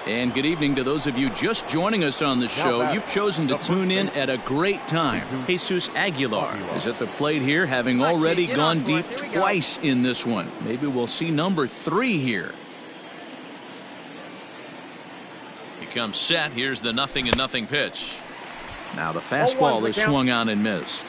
And good evening to those of you just joining us on the show. You've chosen to tune in at a great time. Jesus Aguilar is at the plate here, having already gone deep twice in this one. Maybe we'll see number 3 here. He comes set. Here's the 0-0 pitch. Now the fastball is swung on and missed.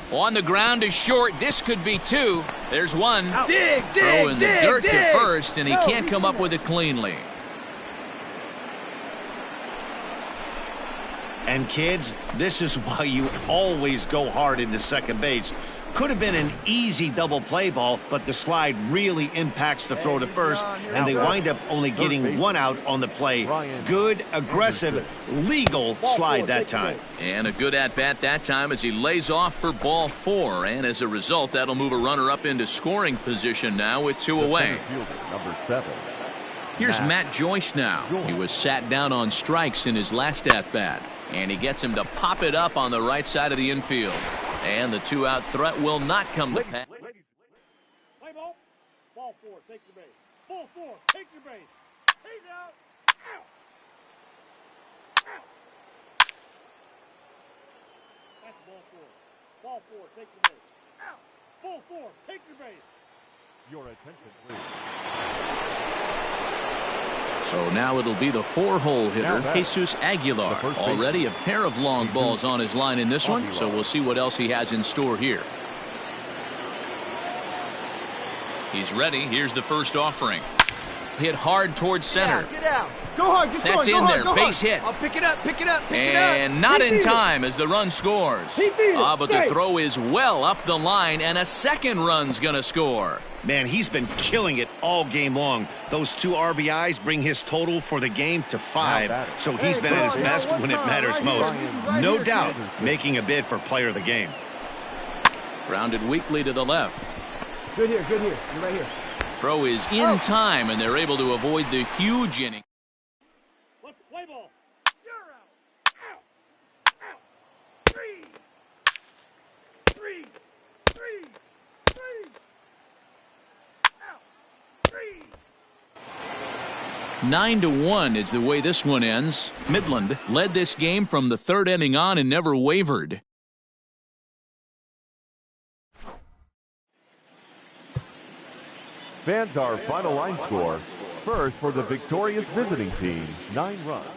On the ground is short. This could be 2. There's 1. Dig, Throw in the dirt to first, and he can't come up with it cleanly. And kids, this is why you always go hard into second base. Could have been an easy double play ball, but the slide really impacts the throw to first, and they wind up only getting 1 out on the play. Good, aggressive, legal slide that time. And a good at-bat that time as he lays off for ball 4. And as a result, that'll move a runner up into scoring position now with 2 away. Number 7. Here's Matt Joyce now. He was sat down on strikes in his last at-bat. And he gets him to pop it up on the right side of the infield. And the 2-out threat will not come to pass. Play ball. Ball 4, take your base. Ball 4, take your base. He's out. Out. Out. That's ball 4. Ball 4, take your base. Out. Ball 4, take your base. Your attention, please. So now it'll be the 4-hole hitter, Jesus Aguilar. Already a pair of long balls on his line in this one, so we'll see what else he has in store here. He's ready. Here's the first offering. Hit hard towards center. Get out. Go hard. Just That's in there. Base hit. I'll pick it up. Pick it up. And not in time as the run scores. But the throw is well up the line, and a second run's going to score. Man, he's been killing it all game long. Those 2 RBIs bring his total for the game to 5, so he's been at his best when it matters most. No doubt making a bid for player of the game. Grounded weakly to the left. Good here. You're right here. Throw is in time, and they're able to avoid the huge inning. Let's play ball. You're out. Out. Out. 3. 3. 3. 3. Out. 3. 9-1 is the way this one ends. Midland led this game from the 3rd inning on and never wavered. Fans, our final line score. First for the victorious visiting team, 9 runs.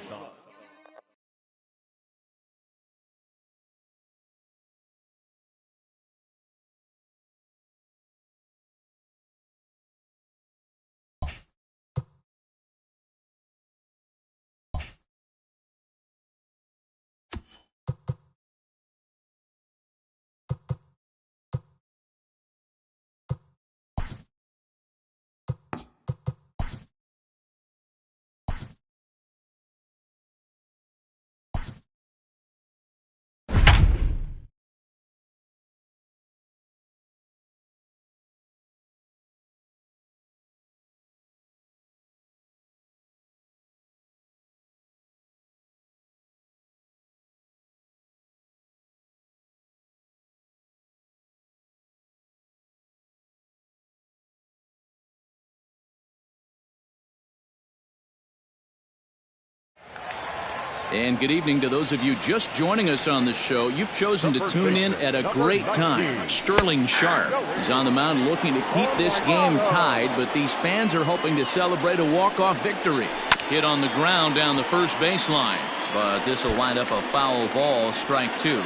And good evening to those of you just joining us on the show. You've chosen to tune in at a great time. Sterling Sharp is on the mound looking to keep this game tied, but these fans are hoping to celebrate a walk-off victory. Hit on the ground down the first baseline, but this will wind up a foul ball, strike 2.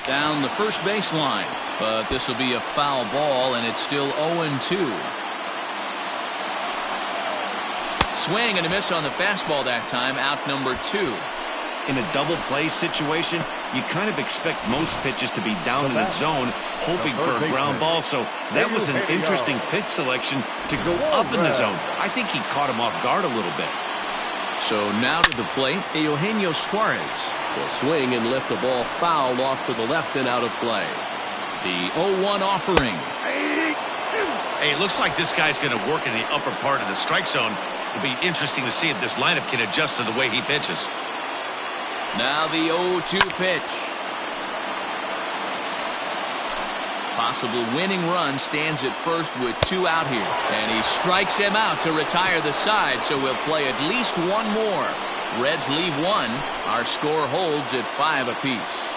Down the first baseline, but this will be a foul ball, and it's still 0-2. Swing and a miss on the fastball that time, out number 2. In a double play situation, you kind of expect most pitches to be down in the zone, hoping for a ground ball. So that was an interesting pitch selection to go up in the zone. I think he caught him off guard a little bit. So now to the plate, Eugenio Suarez will swing and lift the ball foul off to the left and out of play. The 0-1 offering. Hey, it looks like this guy's going to work in the upper part of the strike zone. It'll be interesting to see if this lineup can adjust to the way he pitches. Now the 0-2 pitch. Possible winning run stands at first with 2 out here. And he strikes him out to retire the side, so we'll play at least one more. Reds leave 1. Our score holds at 5 apiece.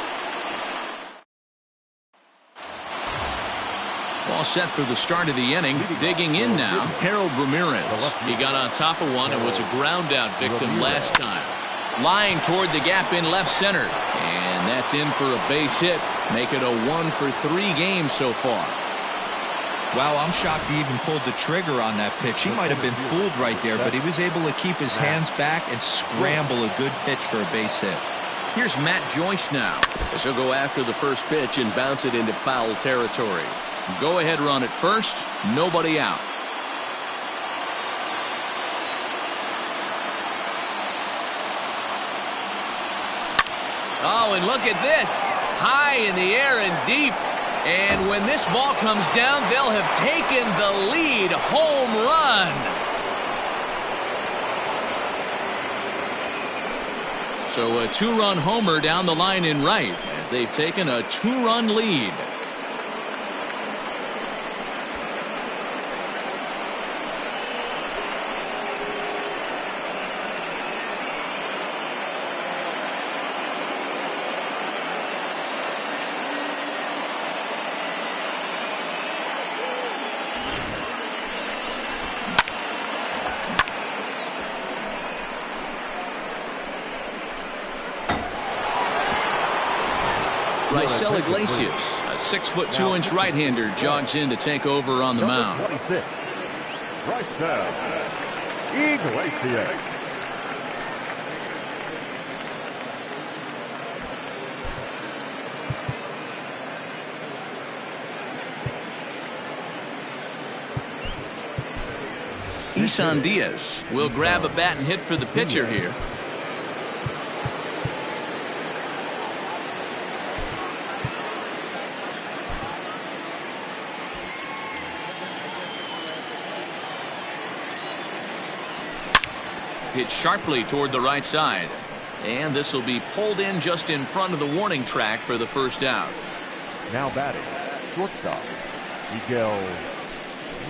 All set for the start of the inning. Digging in now, Harold Ramirez. He got on top of one and was a ground out victim last time. Lying toward the gap in left center. And that's in for a base hit. Make it a 1-for-3 game so far. Wow, I'm shocked he even pulled the trigger on that pitch. He might have been fooled right there, but he was able to keep his hands back and scramble a good pitch for a base hit. Here's Matt Joyce now, as he'll go after the first pitch and bounce it into foul territory. Go ahead run at first, nobody out. Oh, and look at this. High in the air and deep. And when this ball comes down, they'll have taken the lead. Home run. So a 2-run homer down the line in right as they've taken a 2-run lead. Raisel Iglesias, a 6'2" right-hander, jogs in to take over on the mound. 26, Raisel Iglesias. Isan Diaz will grab a bat and hit for the pitcher here. Hit sharply toward the right side. And this will be pulled in just in front of the warning track for the first out. Now batting, shortstop, Miguel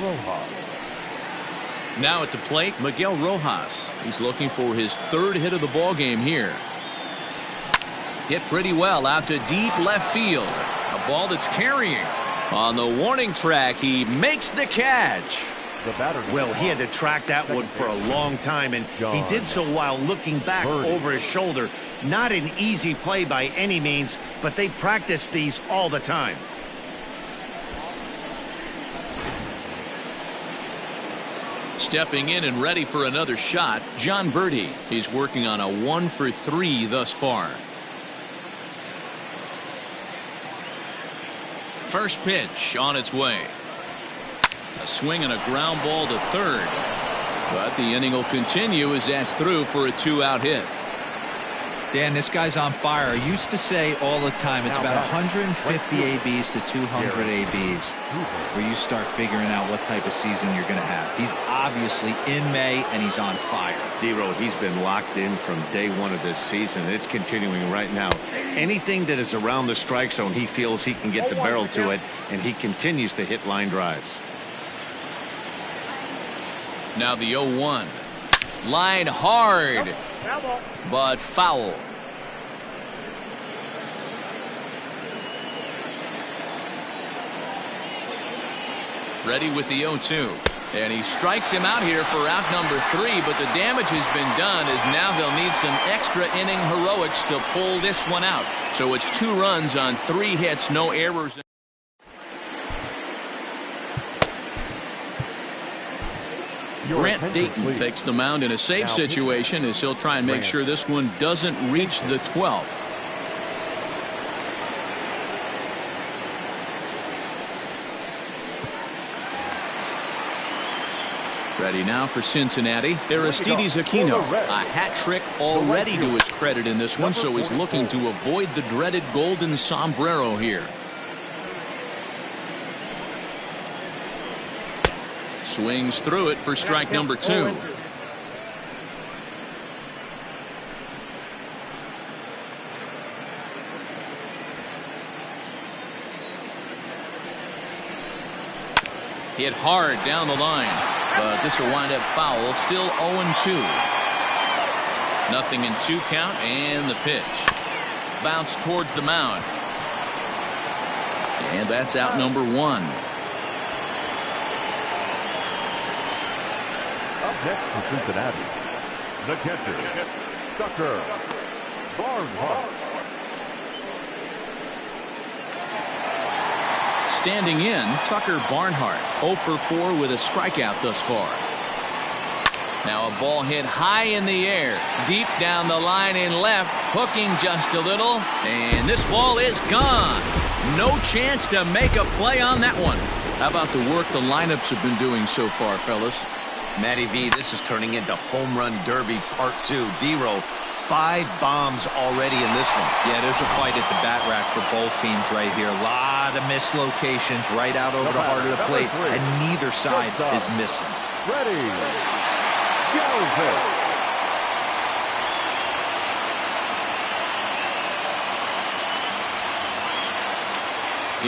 Rojas. Now at the plate, Miguel Rojas. He's looking for his 3rd hit of the ball game here. Hit pretty well out to deep left field. A ball that's carrying. On the warning track, he makes the catch. Well, he had to track that one for a long time, and he did so while looking back over his shoulder. Not an easy play by any means, but they practice these all the time. Stepping in and ready for another shot, John Birdie. He's working on a 1-for-3 thus far. First pitch on its way. A swing and a ground ball to third. But the inning will continue as that's through for a 2-out hit. Dan, this guy's on fire. I used to say all the time it's about 150 ABs to 200 ABs where you start figuring out what type of season you're going to have. He's obviously in May and he's on fire. D-Road, he's been locked in from day 1 of this season. It's continuing right now. Anything that is around the strike zone, he feels he can get the barrel to it, and he continues to hit line drives. Now the 0-1. Line hard, but foul. Ready with the 0-2. And he strikes him out here for out number 3, but the damage has been done as now they'll need some extra inning heroics to pull this one out. So it's 2 runs on 3 hits, no errors. Grant Dayton takes the mound in a safe situation as he'll try and make sure this one doesn't reach the 12th. Ready now for Cincinnati. Aristides Aquino, a hat trick already to his credit in this one, so he's looking to avoid the dreaded golden sombrero here. Swings through it for strike number 2. Hit hard down the line, but this will wind up foul. Still 0-2. 0-2 count, and the pitch. Bounce towards the mound. And that's out number 1. Up next for Cincinnati, the catcher, Tyler Marcotte. Standing in, Tucker Barnhart, 0 for 4 with a strikeout thus far. Now a ball hit high in the air, deep down the line in left, hooking just a little, and this ball is gone. No chance to make a play on that one. How about the work the lineups have been doing so far, fellas? Matty V, this is turning into Home Run Derby Part 2. D-Row, 5 bombs already in this one. Yeah, there's a fight at the bat rack for both teams right here. A lot of mislocations right out over the heart of the plate, and neither side is missing. Ready. Galvin.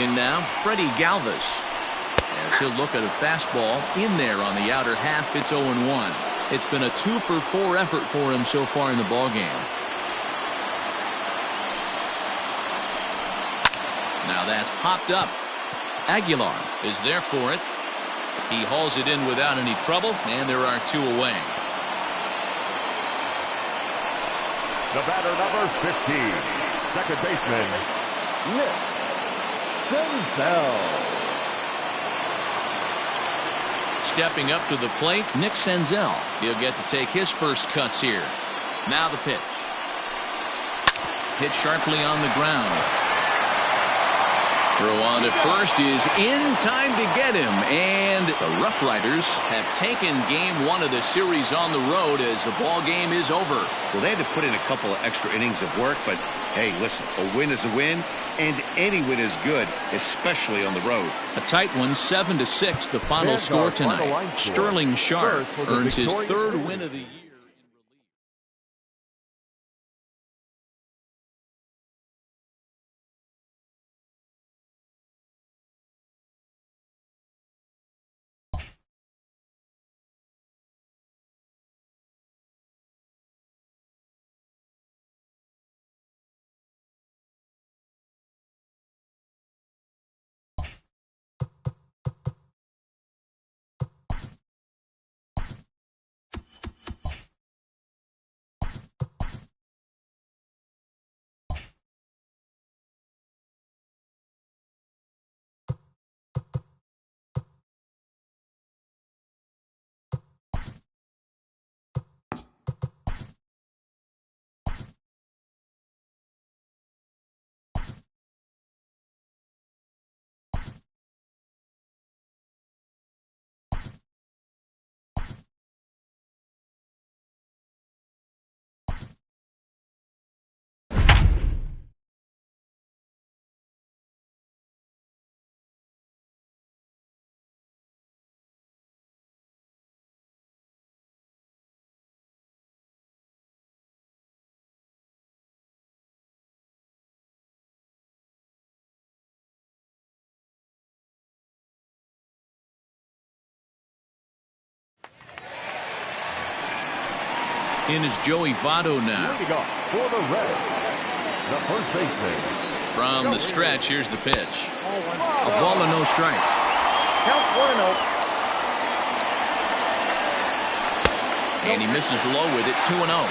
In now, Freddie Galvis. As he'll look at a fastball in there on the outer half, it's 0-1. It's been a 2 for 4 effort for him so far in the ballgame. Now that's popped up. Aguilar is there for it. He hauls it in without any trouble, and there are 2 away. The batter, number 15, second baseman, Nick Senzel. Stepping up to the plate, Nick Senzel. He'll get to take his first cuts here. Now the pitch. Hit sharply on the ground. Throw on to first is in time to get him, and the Rough Riders have taken game 1 of the series on the road as the ball game is over. Well, they had to put in a couple of extra innings of work, but hey, listen, a win is a win, and any win is good, especially on the road. A tight one, 7-6, the final score tonight. Sterling Sharp earns his 3rd win of the year. In is Joey Votto now. For the Reds, the first baseman. From the stretch, here's the pitch. A ball and no strikes. Count 1-0. And he misses low with it, 2-0.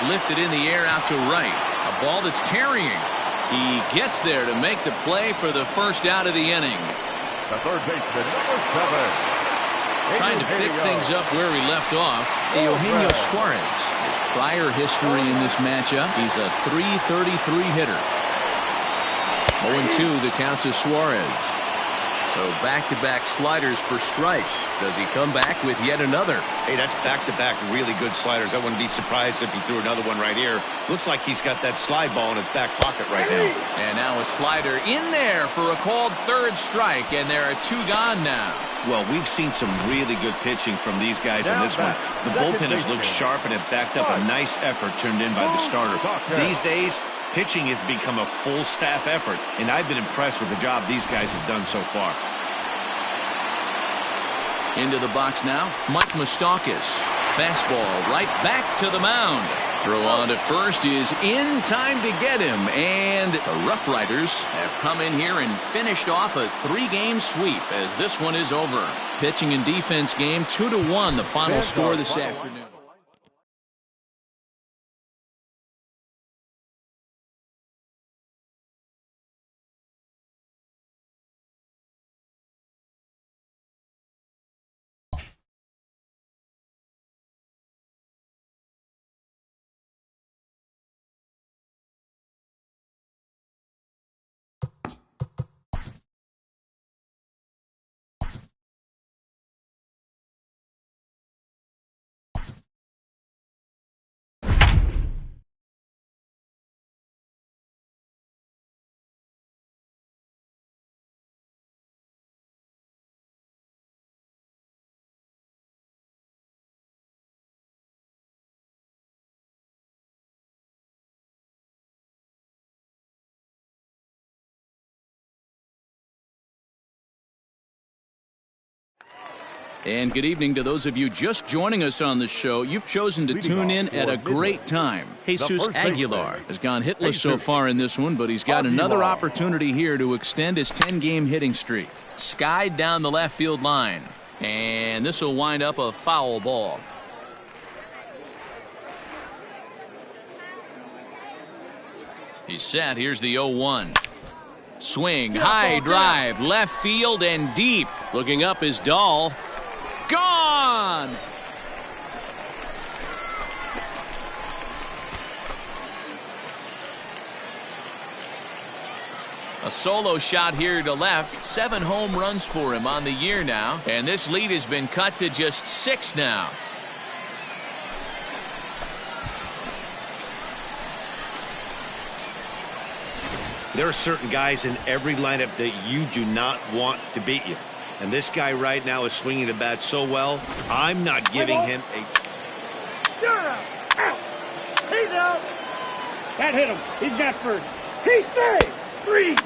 Lifted in the air out to right. A ball that's carrying. He gets there to make the play for the first out of the inning. The third baseman, number 7. Trying to pick things up where he left off, Eugenio Suarez. His prior history in this matchup, he's a .333 hitter. 0-2 the count to Suarez. So back-to-back sliders for strikes. Does he come back with yet another? Hey, that's back-to-back really good sliders. I wouldn't be surprised if he threw another one right here. Looks like he's got that slide ball in his back pocket right now. And now a slider in there for a called third strike, and there are two gone now. Well, we've seen some really good pitching from these guys in this one. The bullpen has looked sharp, and it backed up a nice effort turned in by the starter. These days, pitching has become a full staff effort, and I've been impressed with the job these guys have done so far. Into the box now, Mike Moustakas. Fastball right back to the mound. Throw on to first is in time to get him, and the Rough Riders have come in here and finished off a 3-game sweep as this one is over. Pitching and defense game 2-1, the final score this afternoon. And good evening to those of you just joining us on the show. You've chosen to tune in at a great time. Jesus Aguilar has gone hitless so far in this one, but he's got another opportunity here to extend his 10-game hitting streak. Skied down the left field line, and this will wind up a foul ball. He's set. Here's the 0-1. Swing, high drive, left field and deep. Looking up is Dahl. Gone! A solo shot here to left. 7 home runs for him on the year now. And this lead has been cut to just 6 now. There are certain guys in every lineup that you do not want to beat you. And this guy right now is swinging the bat so well, I'm not giving him a... You're out. Out. He's out. That hit him. He's got first. He's safe. 3.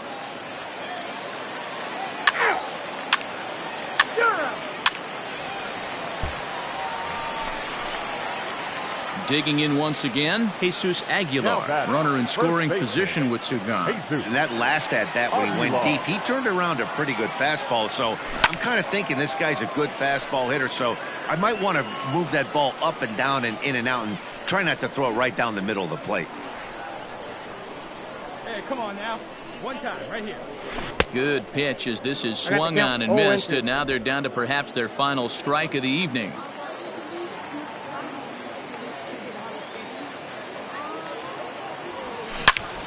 Out. You're out. Digging in once again, Jesus Aguilar. Runner in scoring position with two gone. And that last at-bat when he went deep, he turned around a pretty good fastball. So I'm kind of thinking this guy's a good fastball hitter. So I might want to move that ball up and down and in and out and try not to throw it right down the middle of the plate. Hey, come on now. One time, right here. Good pitch as this is swung on and missed. And now they're down to perhaps their final strike of the evening.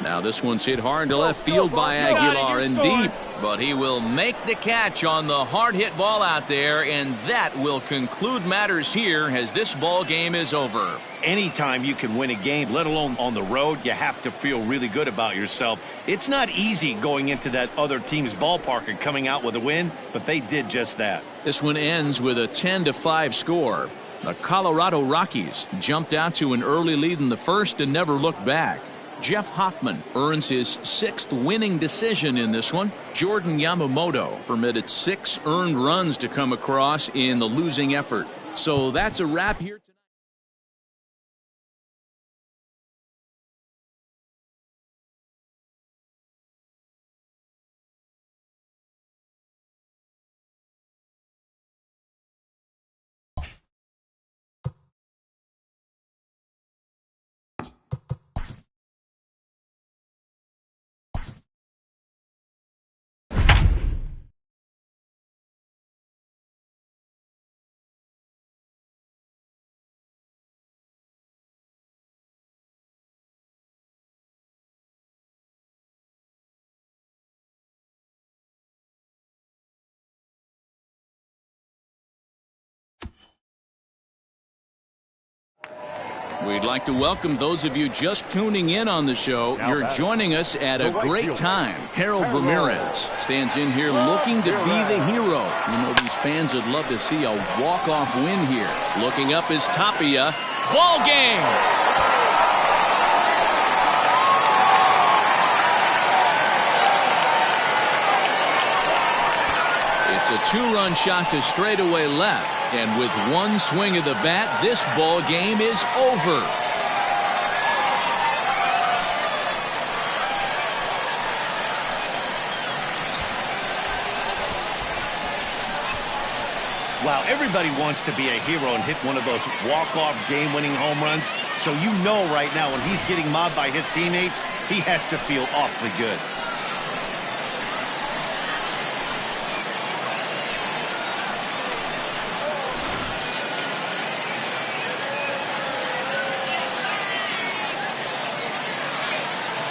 Now this one's hit hard to left field by Aguilar and deep, but he will make the catch on the hard hit ball out there, and that will conclude matters here as this ball game is over. Anytime you can win a game, let alone on the road, you have to feel really good about yourself. It's not easy going into that other team's ballpark and coming out with a win, but they did just that. This one ends with a 10-5 score. The Colorado Rockies jumped out to an early lead in the first and never looked back. Jeff Hoffman earns his 6th winning decision in this one. Jordan Yamamoto permitted 6 earned runs to come across in the losing effort. So that's a wrap here tonight. We'd like to welcome those of you just tuning in on the show. You're joining us at a great time. Harold Ramirez stands in here looking to be the hero. You know, these fans would love to see a walk-off win here. Looking up is Tapia. Ball game! It's a two-run shot to straightaway left. And with one swing of the bat, this ball game is over. Wow, everybody wants to be a hero and hit one of those walk-off game-winning home runs. So you know right now when he's getting mobbed by his teammates, he has to feel awfully good.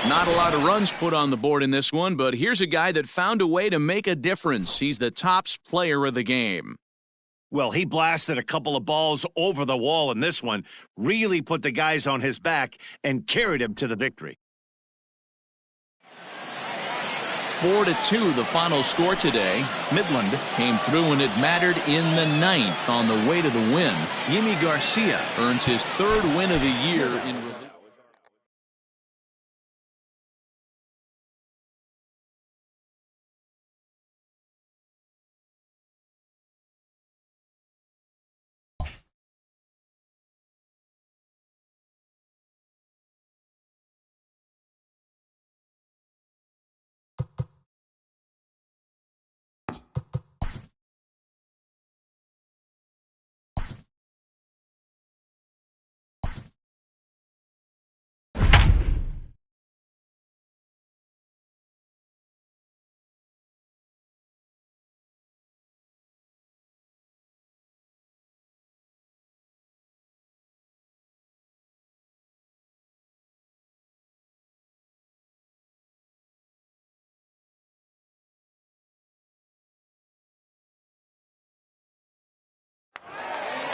Not a lot of runs put on the board in this one, but here's a guy that found a way to make a difference. He's the tops player of the game. Well, he blasted a couple of balls over the wall in this one, really put the guys on his back and carried him to the victory. 4-2 the final score today. Midland came through when it mattered in the ninth on the way to the win. Yimi Garcia earns his third win of the year in relief.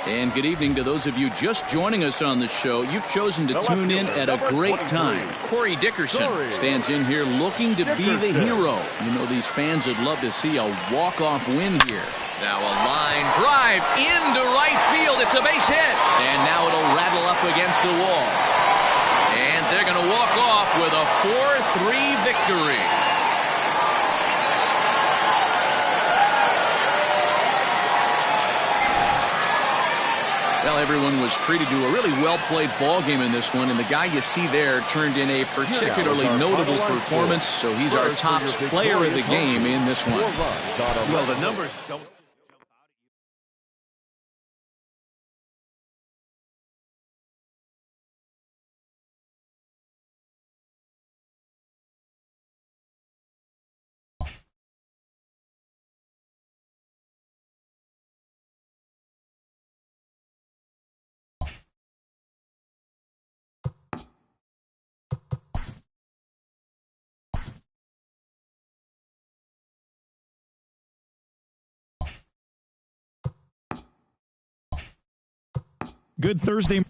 And good evening to those of you just joining us on the show. You've chosen to tune in at a great time. Corey Dickerson stands in here looking to be the hero. You know, these fans would love to see a walk-off win here. Now a line drive into right field. It's a base hit. And now it'll rattle up against the wall. And they're going to walk off with a 4-3 victory. Well, everyone was treated to a really well-played ball game in this one, and the guy you see there turned in a particularly notable performance, so he's our top player of the game in this one. Well, the numbers don't... Good Thursday.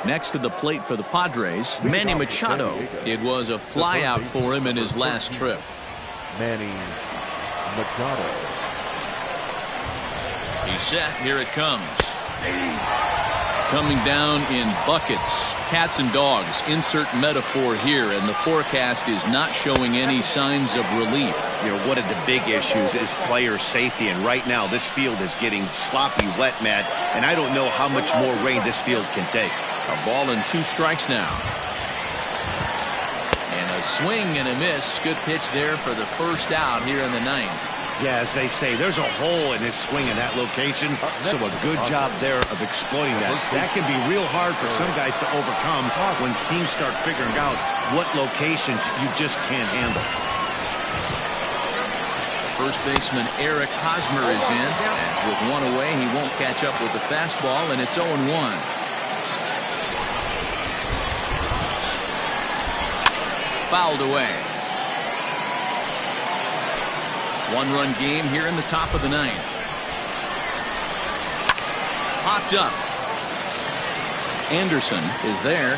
Next to the plate for the Padres, Manny Machado. It was a flyout for him in his last trip. Manny Machado. He's set. Here it comes. Coming down in buckets. Cats and dogs. Insert metaphor here, and the forecast is not showing any signs of relief. You know, one of the big issues is player safety, and right now this field is getting sloppy wet, Matt, and I don't know how much more rain this field can take. A ball and 2 strikes now. And a swing and a miss. Good pitch there for the first out here in the ninth. Yeah, as they say, there's a hole in his swing in that location, so a good job there of exploiting that. That can be real hard for some guys to overcome when teams start figuring out what locations you just can't handle. First baseman Eric Hosmer is in, as with one away, he won't catch up with the fastball, and it's 0-1. Fouled away. One-run game here in the top of the ninth. Popped up. Anderson is there.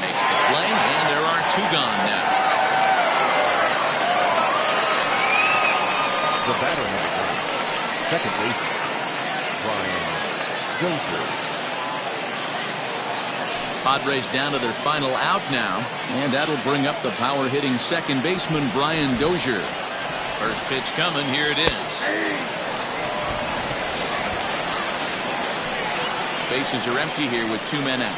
Makes the play, and there are two gone now. The batter has second baseman, Brian Dozier. Padres down to their final out now, and that'll bring up the power-hitting second baseman Brian Dozier. First pitch coming, here it is. Bases are empty here with 2 men out.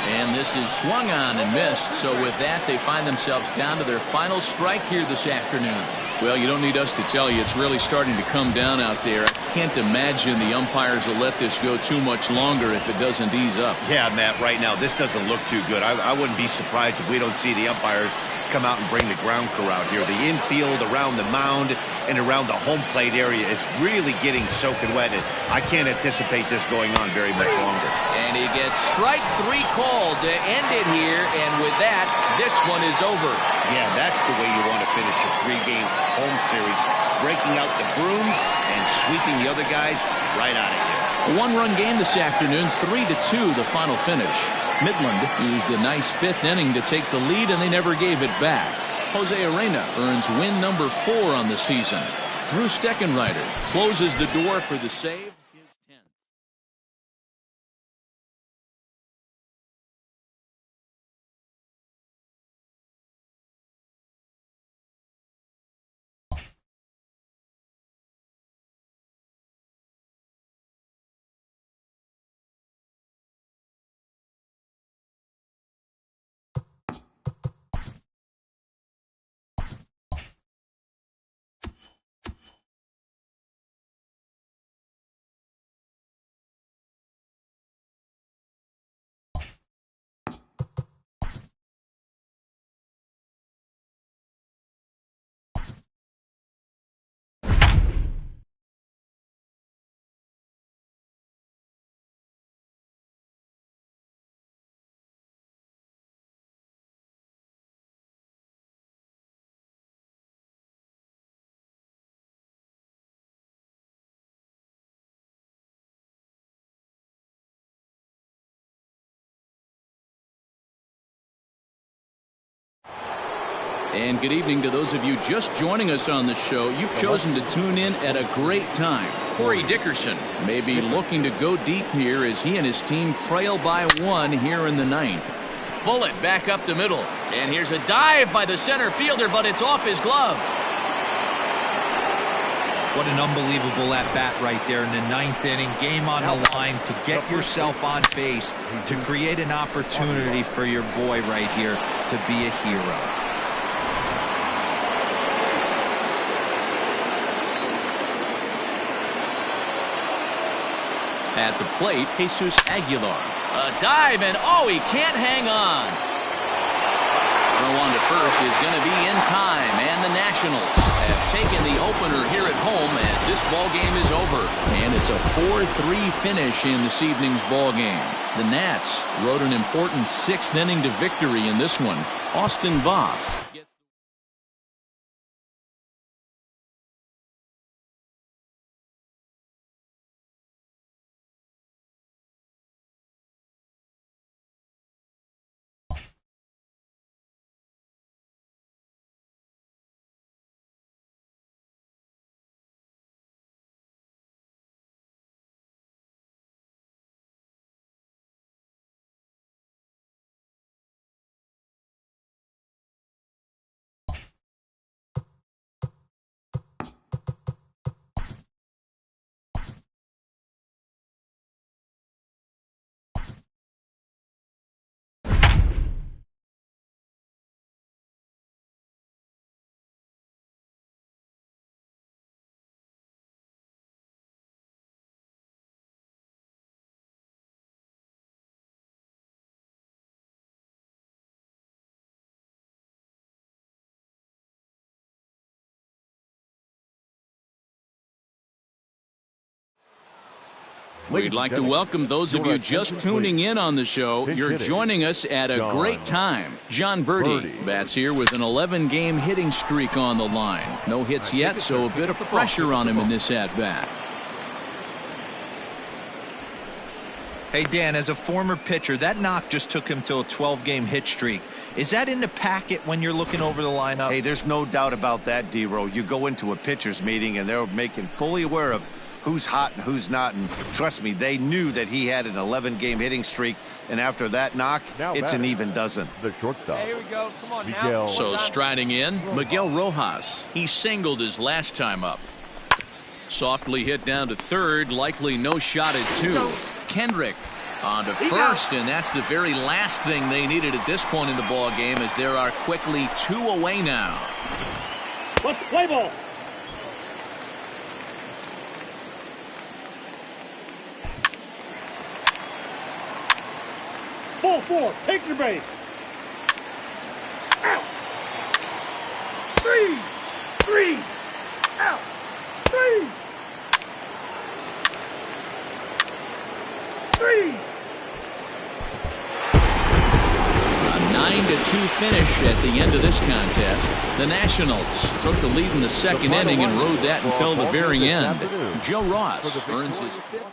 And this is swung on and missed, so with that they find themselves down to their final strike here this afternoon. Well, you don't need us to tell you, it's really starting to come down out there. I can't imagine the umpires will let this go too much longer if it doesn't ease up. Yeah, Matt, right now this doesn't look too good. I wouldn't be surprised if we don't see the umpires come out and bring the ground crew out here. The infield around the mound and around the home plate area is really getting soaking wet, and I can't anticipate this going on very much longer. And he gets strike 3 called to end it here, and with that, this one is over. Yeah, that's the way you want to finish a 3-game home series, breaking out the brooms and sweeping the other guys right out of here. A 1-run game this afternoon, 3-2 the final finish. Midland used a nice 5th inning to take the lead, and they never gave it back. Jose Arena earns win number 4 on the season. Drew Steckenrider closes the door for the save. And good evening to those of you just joining us on the show. You've chosen to tune in at a great time. Corey Dickerson may be looking to go deep here as he and his team trail by 1 here in the 9th. Bullet back up the middle. And here's a dive by the center fielder, but it's off his glove. What an unbelievable at-bat right there in the 9th inning. Game on the line to get yourself on base, to create an opportunity for your boy right here to be a hero. At the plate, Jesus Aguilar. A dive, and oh, he can't hang on. Throw on to first is going to be in time, and the Nationals have taken the opener here at home as this ball game is over. And it's a 4-3 finish in this evening's ball game. The Nats rode an important 6th inning to victory in this one. Austin Voth We'd like to welcome those of you just tuning in on the show. You're joining us at a great time. John Birdie bats here with an 11-game hitting streak on the line. No hits yet, so a bit of pressure on him in this at-bat. Hey, Dan, as a former pitcher, that knock just took him to a 12-game hit streak. Is that in the packet when you're looking over the lineup? Hey, there's no doubt about that, D-Row. You go into a pitcher's meeting, and they're making fully aware of who's hot and who's not, and trust me, they knew that he had an 11-game hitting streak, and after that knock, it's an even dozen. The shortstop. Here we go. Come on Miguel. now. So striding in, Miguel Rojas. He singled his last time up. Softly hit down to third, likely no shot at two. Kendrick on to first, and that's the very last thing they needed at this point in the ball game, as there are quickly 2 away now. Let's play ball. Ball 4, take your base. Out. 3. Out. 3. 3. A 9-2 finish at the end of this contest. The Nationals took the lead in the second inning and rode that until the very end. Joe Ross earns his 5th.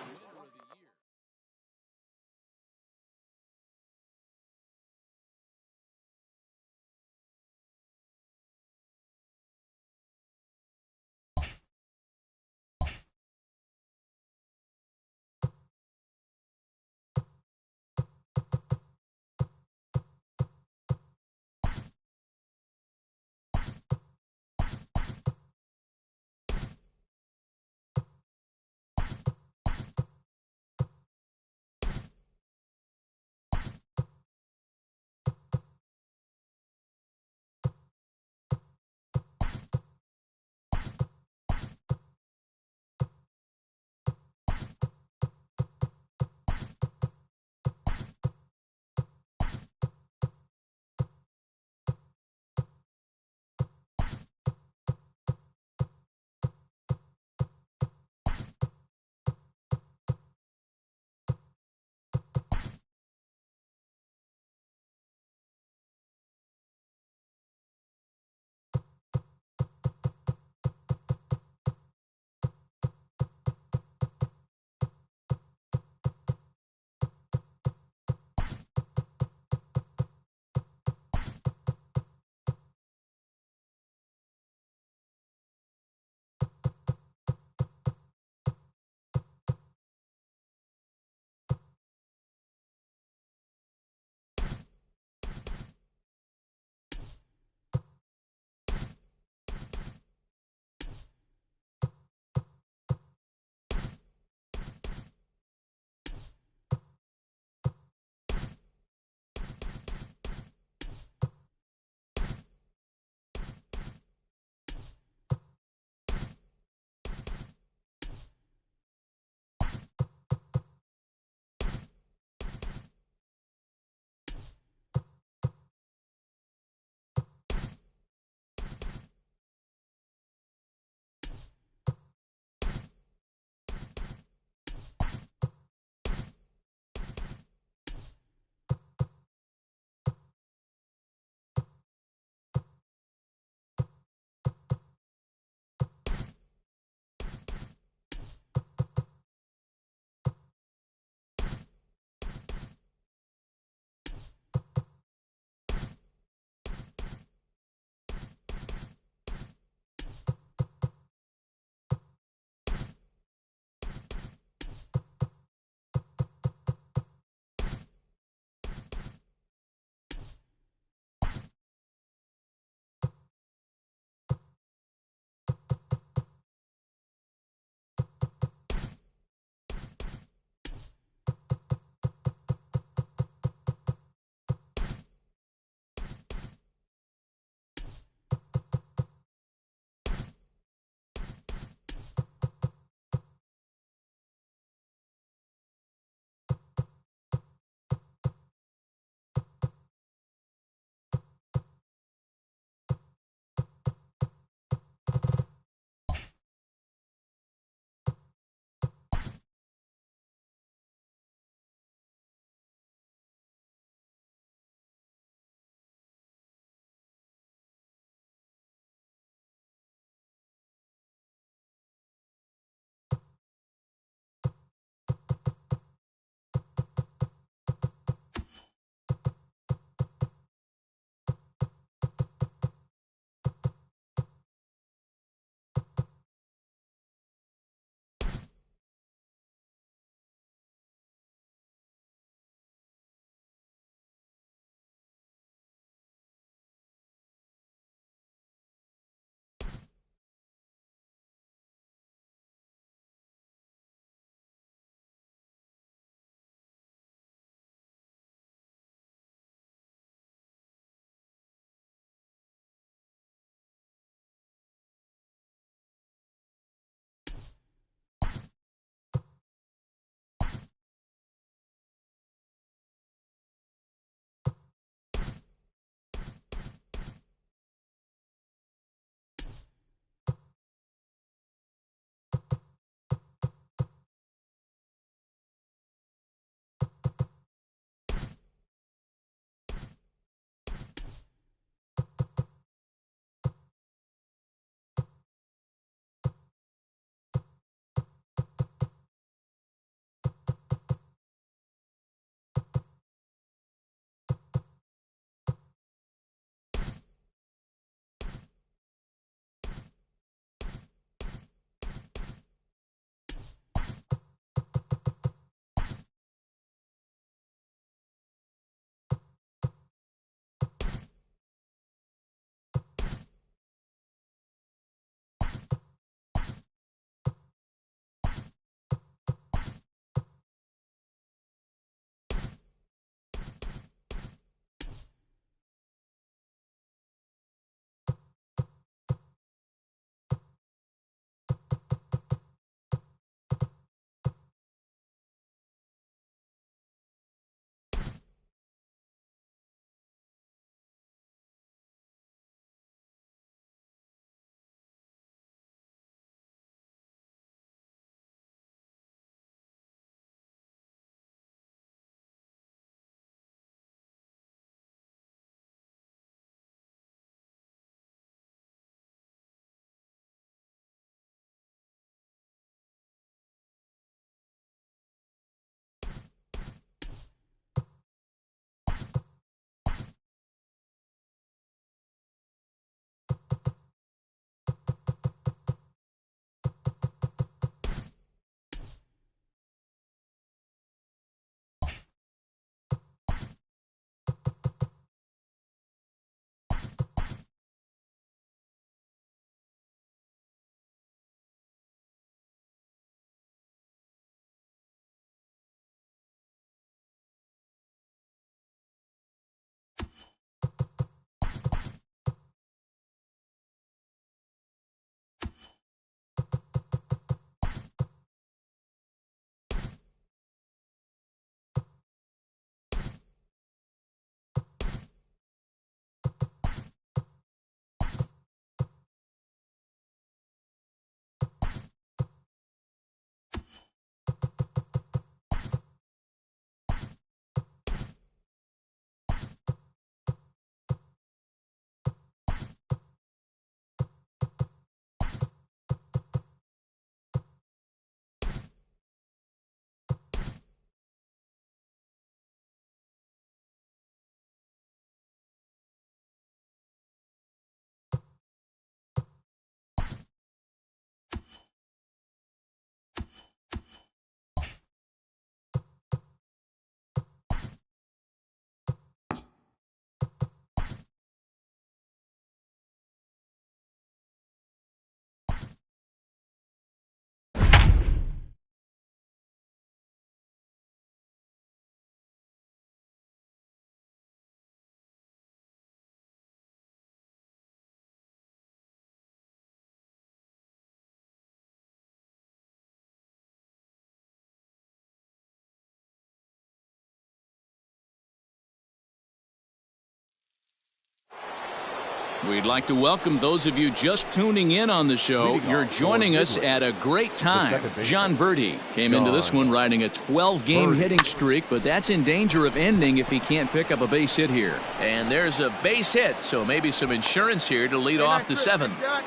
We'd like to welcome those of you just tuning in on the show. You're joining us at a great time. John Birdie came into this one riding a 12-game hitting streak, but that's in danger of ending if he can't pick up a base hit here. And there's a base hit, so maybe some insurance here to lead off the 7th.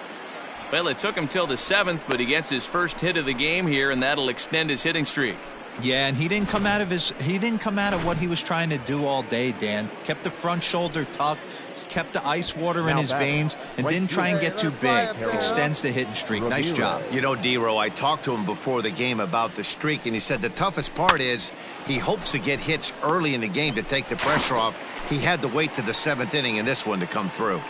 Well, it took him till the 7th, but he gets his first hit of the game here, and that'll extend his hitting streak. Yeah, and he didn't come out of what he was trying to do all day, Dan. Kept the front shoulder tucked, kept the ice water in his veins, and didn't try and get too big. Extends the hitting streak. Nice job. You know, D-Row, I talked to him before the game about the streak, and he said the toughest part is he hopes to get hits early in the game to take the pressure off. He had to wait to the 7th inning in this one to come through.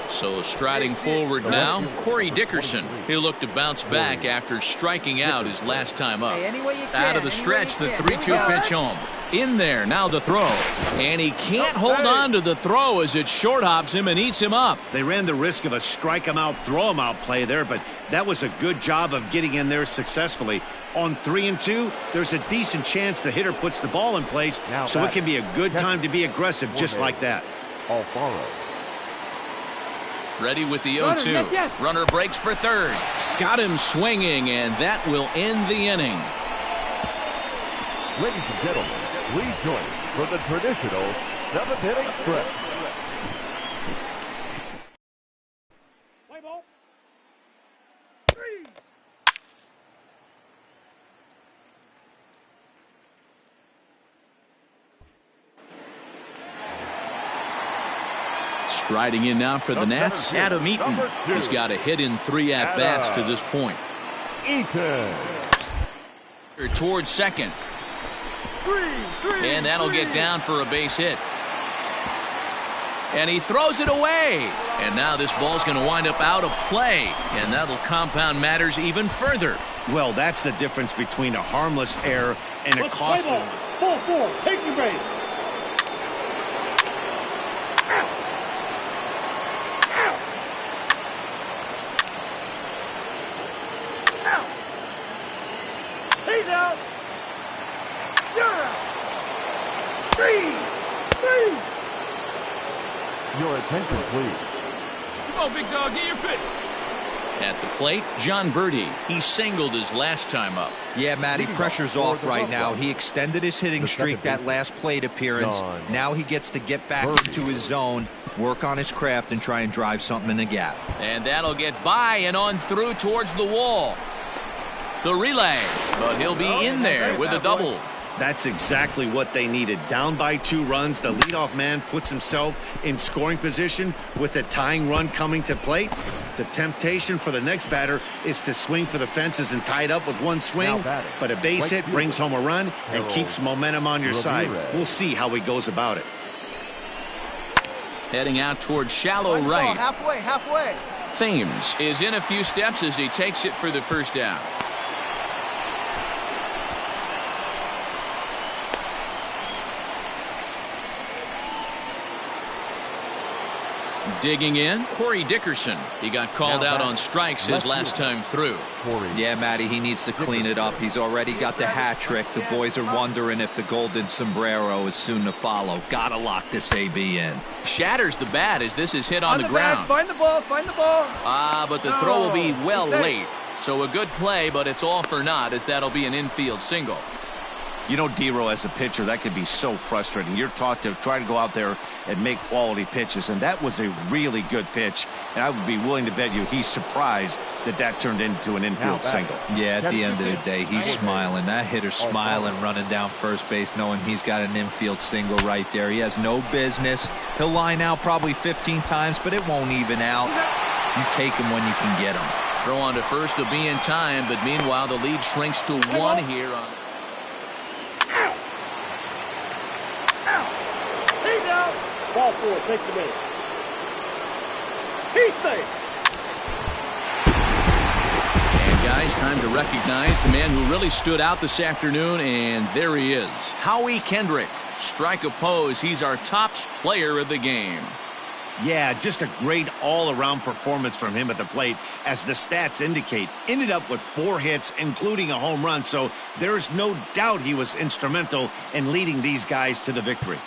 So striding forward now, Corey Dickerson. He'll look to bounce back after striking out his last time up. Out of the stretch, the 3-2 pitch home. In there, now the throw. And he can't hold on to the throw as it short hops him and eats him up. They ran the risk of a strike him out, throw him out play there, but that was a good job of getting in there successfully. On 3-2, there's a decent chance the hitter puts the ball in place, so it can be a good time to be aggressive just like that. Ready with the 0-2. Runner breaks for third. Got him swinging, and that will end the inning. Ladies and gentlemen, please join us for the traditional 7th inning stretch. Play ball. 3. Striding in now for the Nats, Adam Eaton. He's got a hit in 3 at-bats to this point. Eaton. Towards second. And that'll get down for a base hit. And he throws it away. And now this ball's going to wind up out of play. And that'll compound matters even further. Well, that's the difference between a harmless error and a costly one. Ball 4, take your base. He's out. You're out. 3. Your attention, please. Come on, big dog, get your pitch. At the plate, John Birdie. He singled his last time up. Yeah, Matty, pressure's off right now. He extended his hitting streak that last plate appearance. Now he gets to get back into his zone, work on his craft, and try and drive something in the gap. And that'll get by and on through towards the wall. The relay, but he'll be in there with a double. That's exactly what they needed. Down by 2 runs, the leadoff man puts himself in scoring position with a tying run coming to plate. The temptation for the next batter is to swing for the fences and tie it up with 1 swing, but a base hit brings home a run and keeps momentum on your side. We'll see how he goes about it. Heading out towards shallow right. Halfway. Thames is in a few steps as he takes it for the first down. Digging in, Corey Dickerson. He got called out on strikes his last time through. Yeah, Matty, he needs to clean it up. He's already got the hat trick. The boys are wondering if the golden sombrero is soon to follow. Gotta lock this AB in. Shatters the bat as this is hit on the ground. Find the ball. But the throw will be well late. So a good play, but it's all for naught as that'll be an infield single. You know, D-Row, as a pitcher, that could be so frustrating. You're taught to try to go out there and make quality pitches, and that was a really good pitch. And I would be willing to bet you he's surprised that turned into an infield single. Yeah, at the end of the day, he's smiling. That hitter's smiling, running down first base, knowing he's got an infield single right there. He has no business. He'll line out probably 15 times, but it won't even out. You take him when you can get him. Throw on to first to be in time, but meanwhile the lead shrinks to 1 here on. He's out. Ball 4, take the base. He's safe. And guys, time to recognize the man who really stood out this afternoon, and there he is. Howie Kendrick. Strike a pose. He's our top player of the game. Yeah, just a great all-around performance from him at the plate, as the stats indicate. Ended up with 4 hits, including a home run, so there is no doubt he was instrumental in leading these guys to the victory.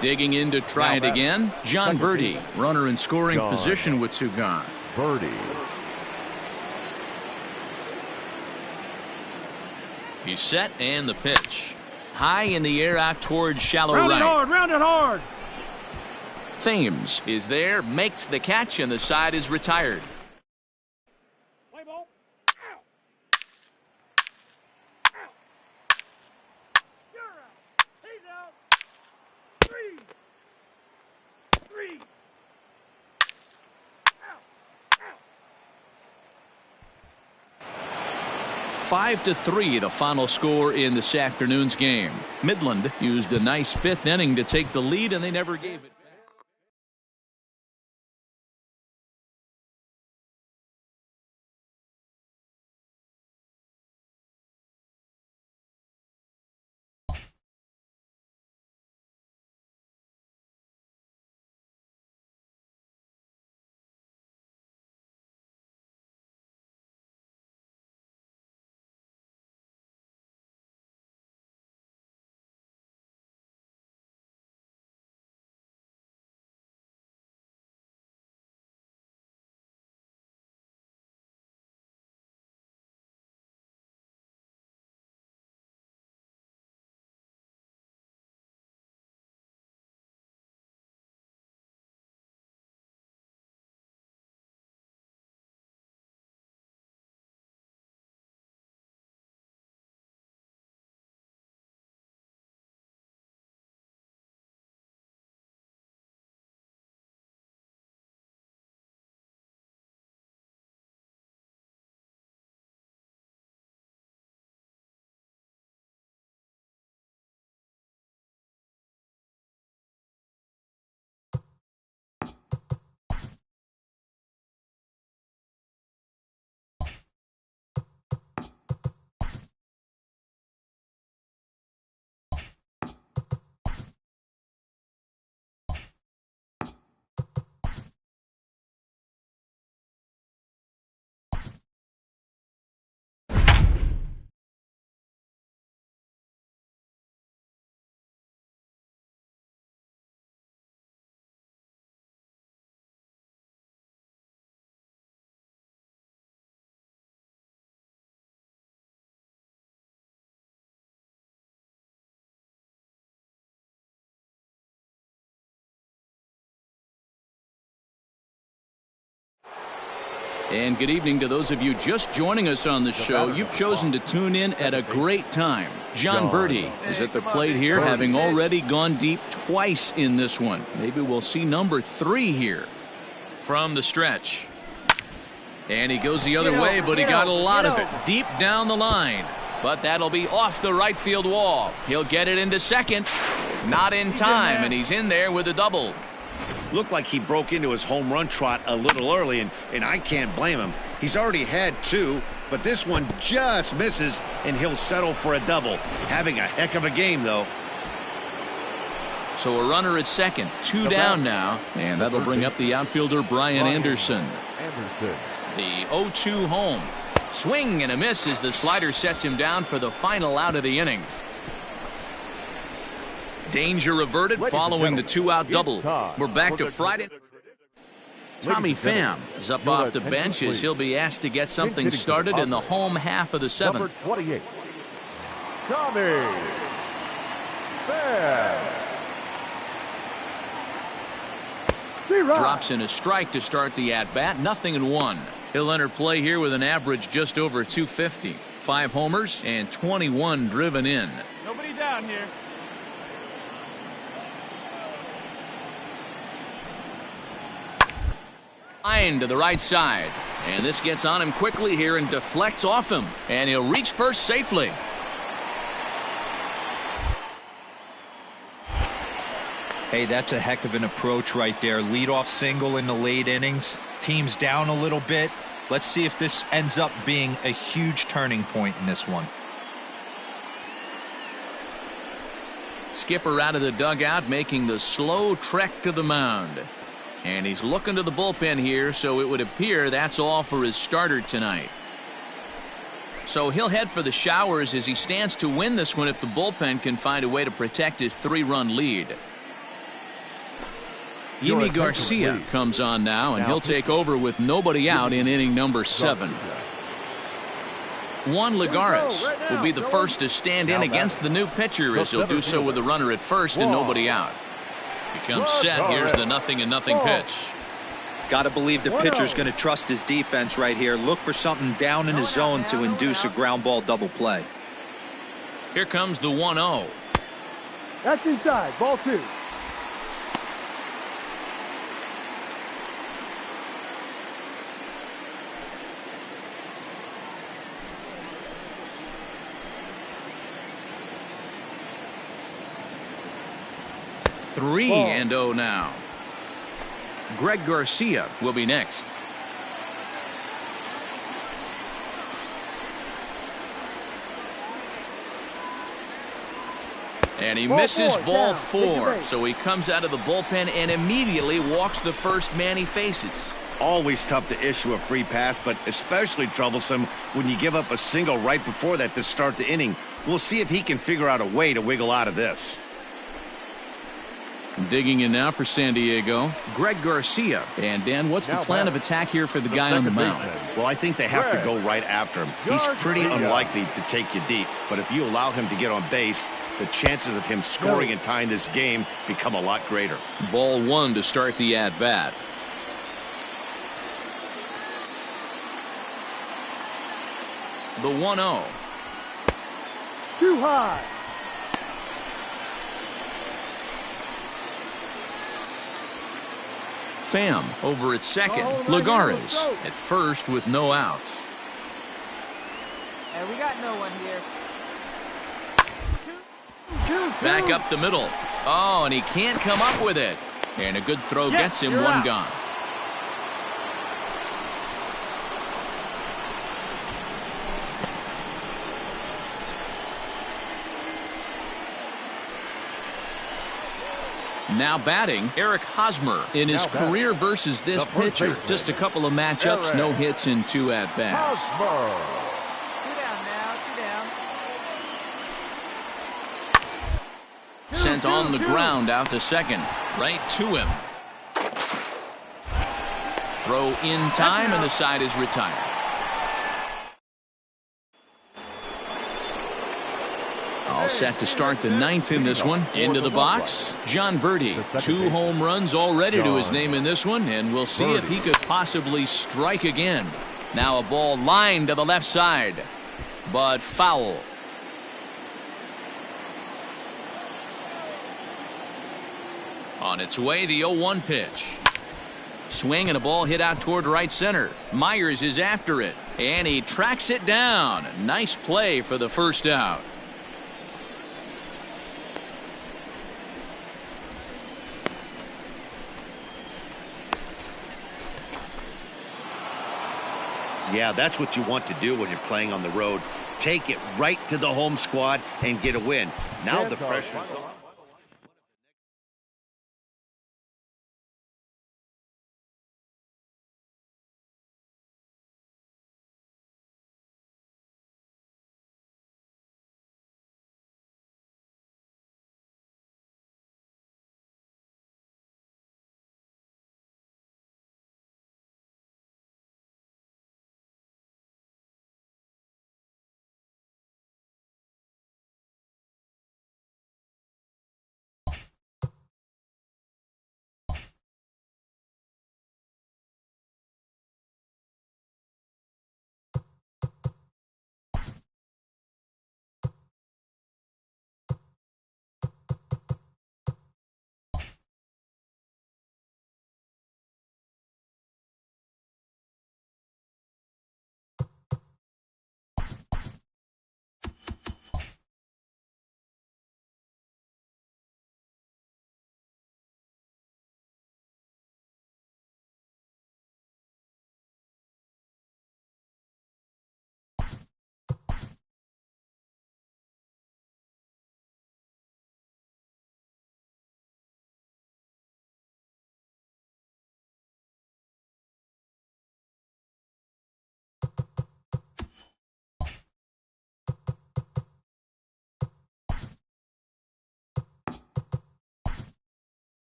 Digging in to try it again, John Birdie, runner in scoring position with 2 gone. Birdie. He's set, and the pitch. High in the air out towards shallow Round right. it hard, round it hard. Thames is there, makes the catch, and the side is retired. Play ball. Out. Out. You're out. He's out. 3. 3. Out. Out. 5-3, the final score in this afternoon's game. Midland used a nice 5th inning to take the lead, and they never gave it back. And good evening to those of you just joining us on the show. You've chosen to tune in at a great time. John Birdie is at the plate here, having already gone deep twice in this one. Maybe we'll see number 3 here. From the stretch. And he goes the other way, but he got a lot of it deep down the line. But that'll be off the right field wall. He'll get it into second. Not in time, and he's in there with a double. Looked like he broke into his home run trot a little early, and I can't blame him. He's already had 2, but this one just misses, and he'll settle for a double. Having a heck of a game, though. So a runner at second, 2 down now, and that'll bring up the outfielder Brian Anderson. The 0-2 home. Swing and a miss as the slider sets him down for the final out of the inning. Danger averted following the two-out double. We're back to Friday. Tommy Pham is up off the bench as he'll be asked to get something started in the home half of the seventh. Number 28, Tommy Pham. Drops in a strike to start the at-bat. 0-1. He'll enter play here with an average just over 250. 5 homers and 21 driven in. Nobody down here. Line to the right side. And this gets on him quickly here and deflects off him. And he'll reach first safely. Hey, that's a heck of an approach right there. Leadoff single in the late innings. Team's down a little bit. Let's see if this ends up being a huge turning point in this one. Skipper out of the dugout making the slow trek to the mound. And he's looking to the bullpen here, so it would appear that's all for his starter tonight. So he'll head for the showers as he stands to win this one if the bullpen can find a way to protect his 3-run lead. Yimi Garcia comes on now, and he'll take over with nobody out in inning number 7. Juan Lagares will be the first to stand in against the new pitcher as he'll do so with a runner at first and nobody out. He comes set. Here's the 0-0 pitch. Got to believe the pitcher's going to trust his defense right here. Look for something down in his zone to induce a ground ball double play. Here comes the 1-0. That's inside. Ball 2. Three and 0 now. Greg Garcia will be next. And he misses ball 4. So he comes out of the bullpen and immediately walks the first man he faces. Always tough to issue a free pass, but especially troublesome when you give up a single right before that to start the inning. We'll see if he can figure out a way to wiggle out of this. Digging in now for San Diego, Greg Garcia. And Dan, what's the plan of attack here for the guy on the mound? Well, I think they have to go right after him. He's pretty unlikely to take you deep, but if you allow him to get on base, the chances of him scoring and tying this game become a lot greater. Ball 1 to start the at-bat. The 1-0. Too high. Pham over at second. Lagares at first with no outs. And we got no one here. Back up the middle. Oh, and he can't come up with it. And a good throw gets him one gone. Now batting, Eric Hosmer in his career versus this pitcher. Just a couple of matchups, no hits in 2 at-bats. Two down now, 2 down. Sent on the ground out to second. Right to him. Throw in time, and the side is retired. All set to start the 9th in this one. Into the box, John Birdie. 2 home runs already to his name in this one, and we'll see if he could possibly strike again. Now a ball lined to the left side, but foul. On its way, the 0-1 pitch. Swing and a ball hit out toward right center. Myers is after it, and he tracks it down. Nice play for the first out. Yeah, that's what you want to do when you're playing on the road. Take it right to the home squad and get a win. Now the pressure's on.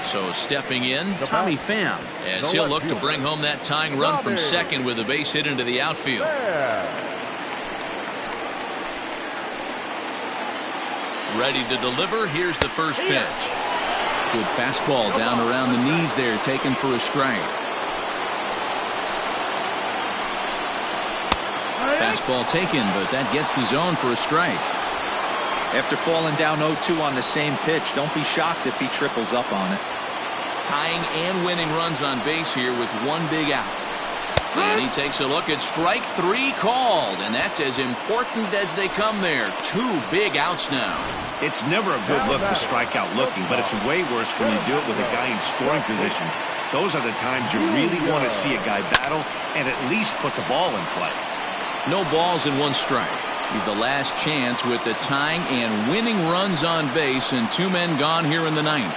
So stepping in, Tommy Pham, as he'll look to bring home that tying run from second with a base hit into the outfield. Ready to deliver. Here's the first pitch. Good fastball down around the knees there, taken for a strike. Fastball taken, but that gets the zone for a strike. After falling down 0-2 on the same pitch, don't be shocked if he triples up on it. Tying and winning runs on base here with one big out. And he takes a look at strike three called, and that's as important as they come there. Two big outs now. It's never a good look to strike out looking, but it's way worse when you do it with a guy in scoring position. Those are the times you really want to see a guy battle and at least put the ball in play. No balls and one strike. He's the last chance with the tying and winning runs on base and two men gone here in the ninth.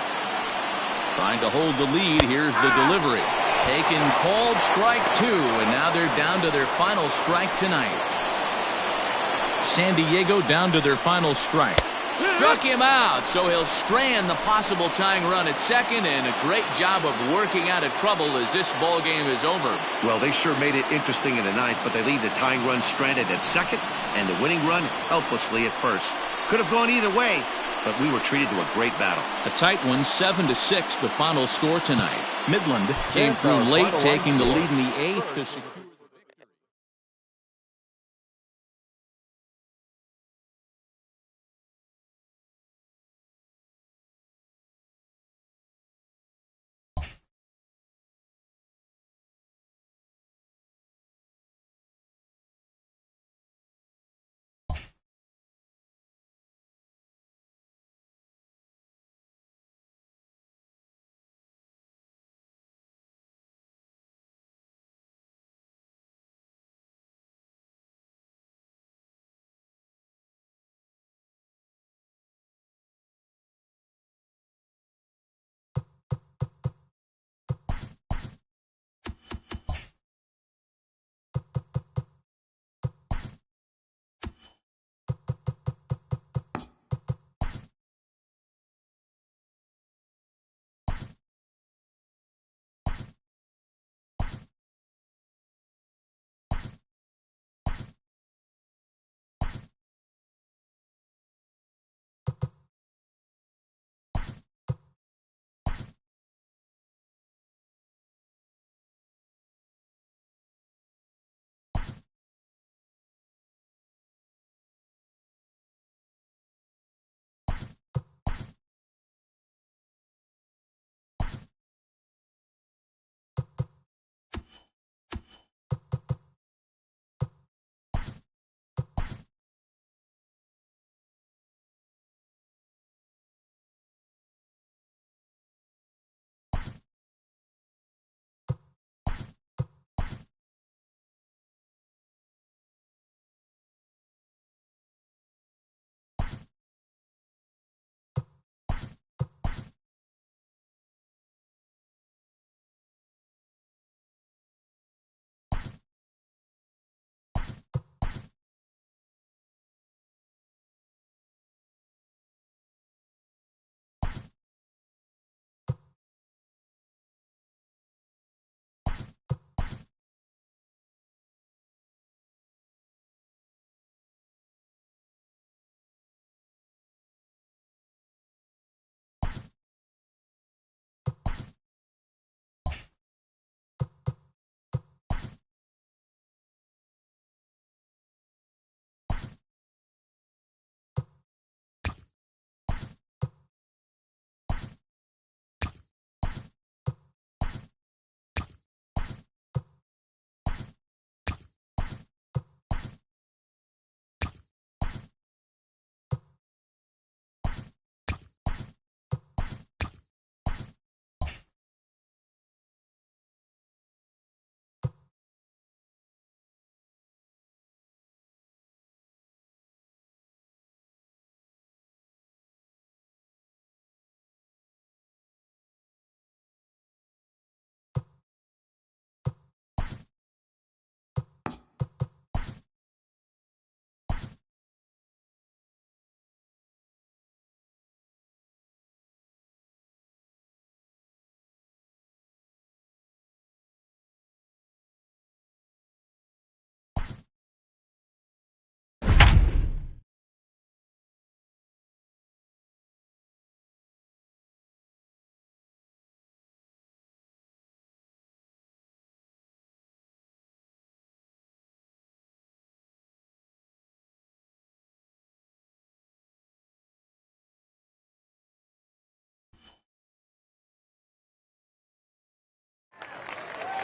Trying to hold the lead. Here's the delivery. Taken, called, strike two, and now they're down to their final strike tonight. San Diego down to their final strike. Struck him out, so he'll strand the possible tying run at second, and a great job of working out of trouble as this ball game is over. Well, they sure made it interesting in the ninth, but they leave the tying run stranded at second and the winning run helplessly at first. Could have gone either way, but we were treated to a great battle. A tight one, 7-6, the final score tonight. Midland came through late, taking the lead in the eighth to secure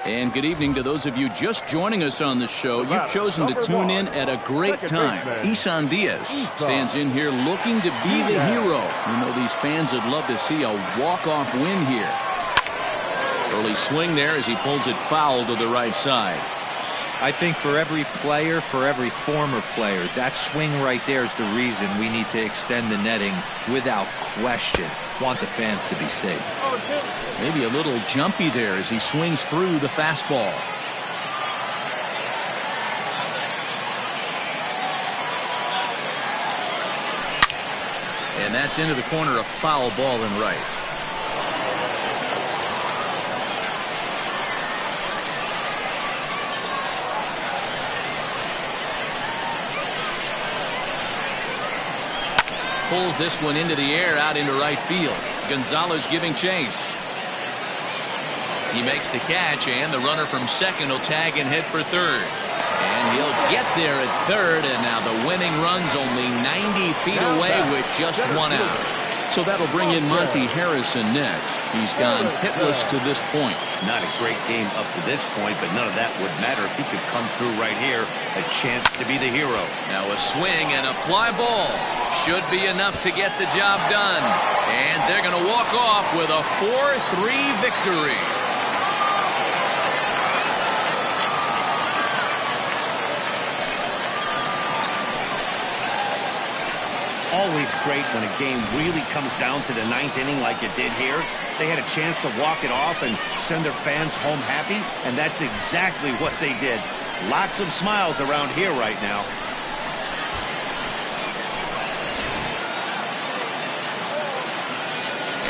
And good evening to those of you just joining us on the show. You've chosen to tune in at a great time. Isan Diaz stands in here looking to be the hero. You know these fans would love to see a walk-off win here. Early swing there as he pulls it foul to the right side. I think for every player, for every former player, that swing right there is the reason we need to extend the netting without question. Want the fans to be safe. Maybe a little jumpy there as he swings through the fastball. And that's into the corner, a foul ball and right. Pulls this one into the air out into right field. Gonzalez giving chase. He makes the catch, and the runner from second will tag and head for third. And he'll get there at third, and now the winning run's only 90 feet away with just one out. So that'll bring in Monty Harrison next. He's gone hitless to this point. Not a great game up to this point, but none of that would matter if he could come through right here. A chance to be the hero. Now a swing and a fly ball. Should be enough to get the job done. And they're going to walk off with a 4-3 victory. Always great when a game really comes down to the ninth inning like it did here. They had a chance to walk it off and send their fans home happy, and that's exactly what they did. Lots of smiles around here right now.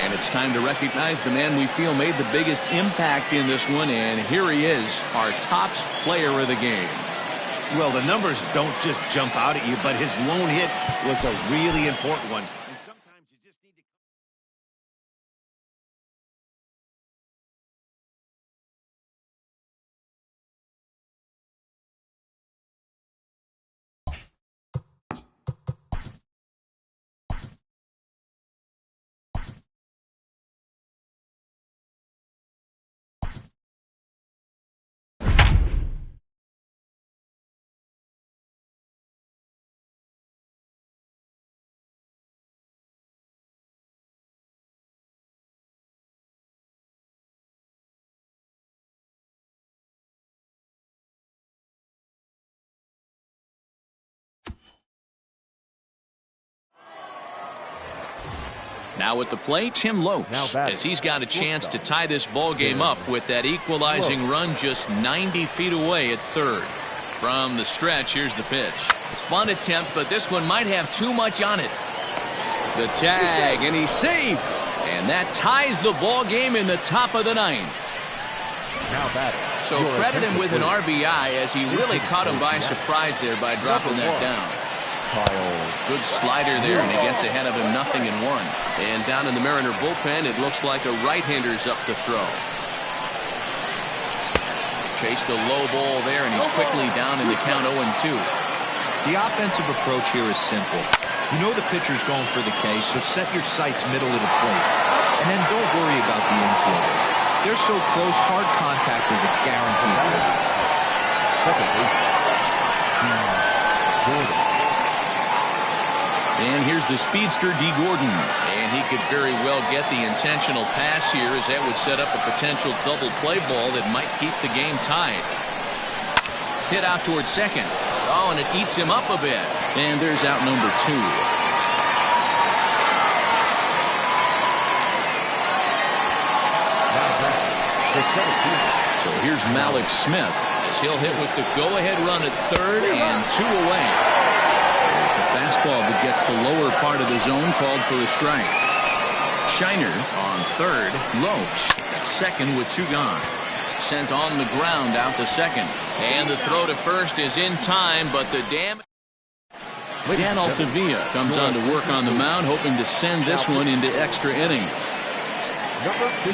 And it's time to recognize the man we feel made the biggest impact in this one, and here he is, our top player of the game. Well, the numbers don't just jump out at you, but his lone hit was a really important one. And sometimes you just need to... Now at the plate, Tim Lopes, as he's got a chance to tie this ball game up with that equalizing run just 90 feet away at third. From the stretch, here's the pitch. Bunt attempt, but this one might have too much on it. The tag, and he's safe. And that ties the ball game in the top of the ninth. So credit him with an RBI, as he really caught him by surprise there by dropping that down. Good slider there, and he gets ahead of him 0-1. And down in the Mariner bullpen, it looks like a right-hander's up to throw. Chased a low ball there, and he's quickly down in the count 0-2. The offensive approach here is simple. You know the pitcher's going for the K, so set your sights middle of the plate. And then don't worry about the infielders. They're so close, hard contact is a guaranteed hit. And here's the speedster, D. Gordon. And he could very well get the intentional pass here, as that would set up a potential double play ball that might keep the game tied. Hit out towards second. Oh, and it eats him up a bit. And there's out number 2. So here's Malik Smith, as he'll hit with the go-ahead run at third and 2 away. The fastball that gets the lower part of the zone called for a strike. Shiner on third. Lopes at second with 2 gone. Sent on the ground out to second. And the throw to first is in time, but the damage... Dan Altavilla comes on to work on the mound, hoping to send this one into extra innings.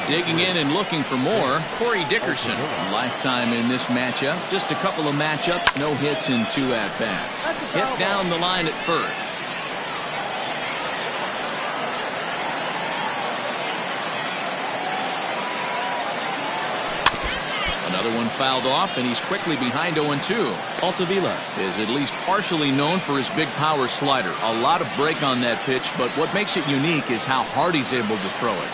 Digging in and looking for more, Corey Dickerson. Lifetime in this matchup. Just a couple of matchups, no hits in 2 at-bats. Hit down the line at first. Another one fouled off, and he's quickly behind 0-2. Altavilla is at least partially known for his big power slider. A lot of break on that pitch, but what makes it unique is how hard he's able to throw it.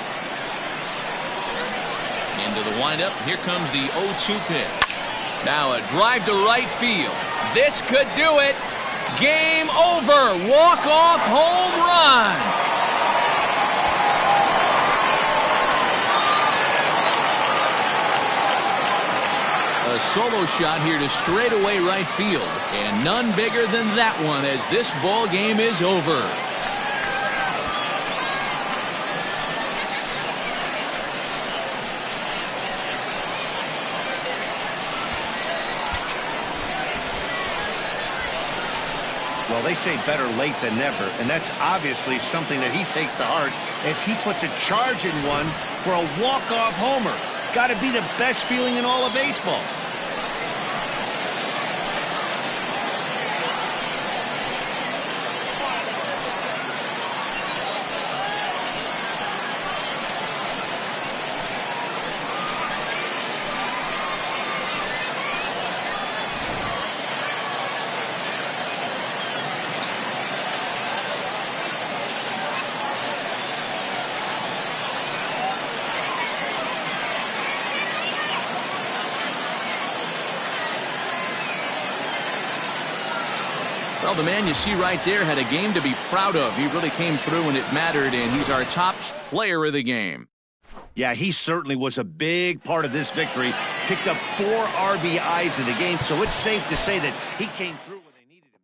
Into the windup, here comes the 0-2 pitch. Now a drive to right field. This could do it. Game over. Walk-off home run. A solo shot here to straightaway right field, and none bigger than that one as this ball game is over. Well, they say better late than never, and that's obviously something that he takes to heart as he puts a charge in one for a walk-off homer. Got to be the best feeling in all of baseball. Well, the man you see right there had a game to be proud of. He really came through when it mattered, and he's our top player of the game. Yeah, he certainly was a big part of this victory. Picked up 4 RBIs in the game, so it's safe to say that he came through when they needed him to.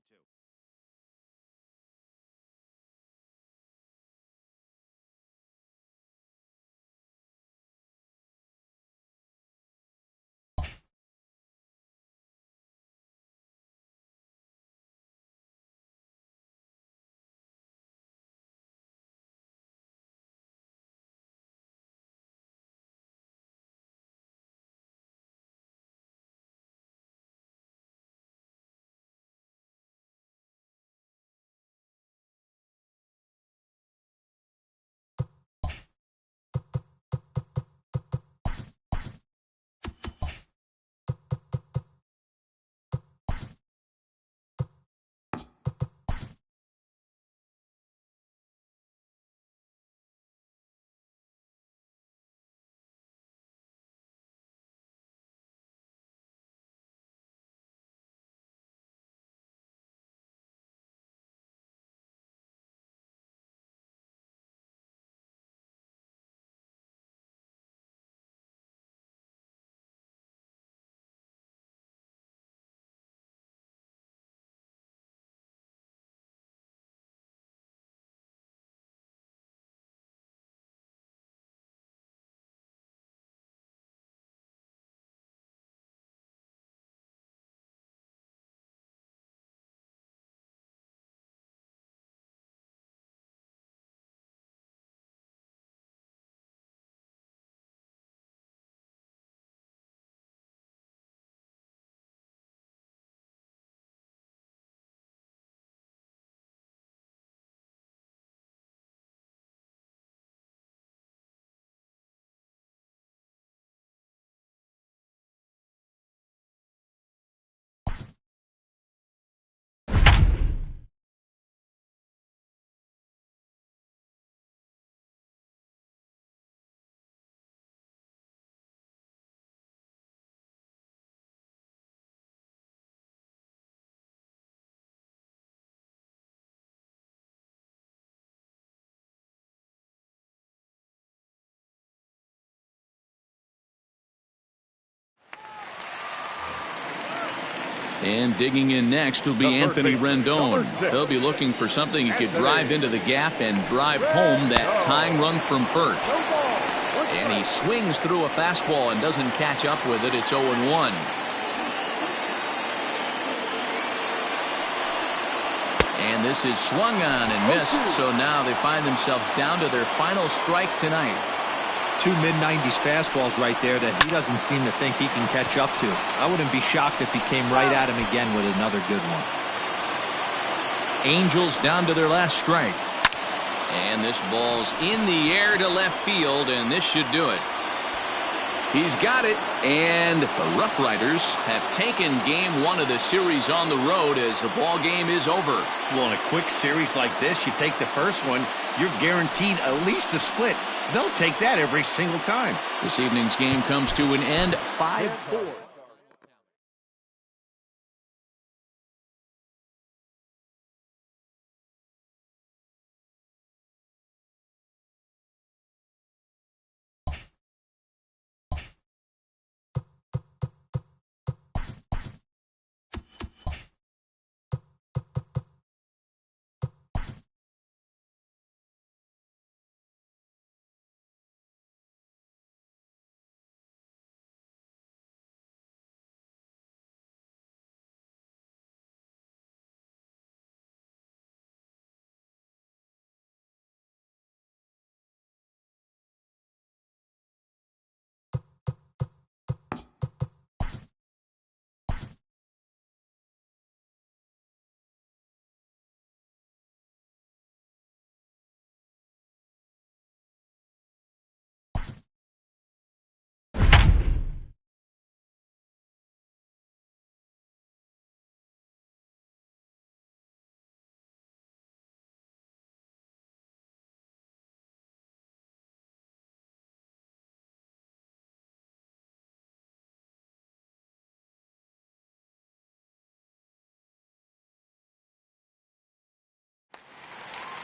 And digging in next will be Anthony Rendon. He'll be looking for something he could drive into the gap and drive home that tying run from first. And he swings through a fastball and doesn't catch up with it. It's 0-1. And this is swung on and missed, so now they find themselves down to their final strike tonight. 2 mid-90s fastballs right there that he doesn't seem to think he can catch up to. I wouldn't be shocked if he came right at him again with another good one. Angels down to their last strike. And this ball's in the air to left field, and this should do it. He's got it, and the Rough Riders have taken game one of the series on the road as the ball game is over. Well, in a quick series like this, you take the first one, you're guaranteed at least a split. They'll take that every single time. This evening's game comes to an end 5-4.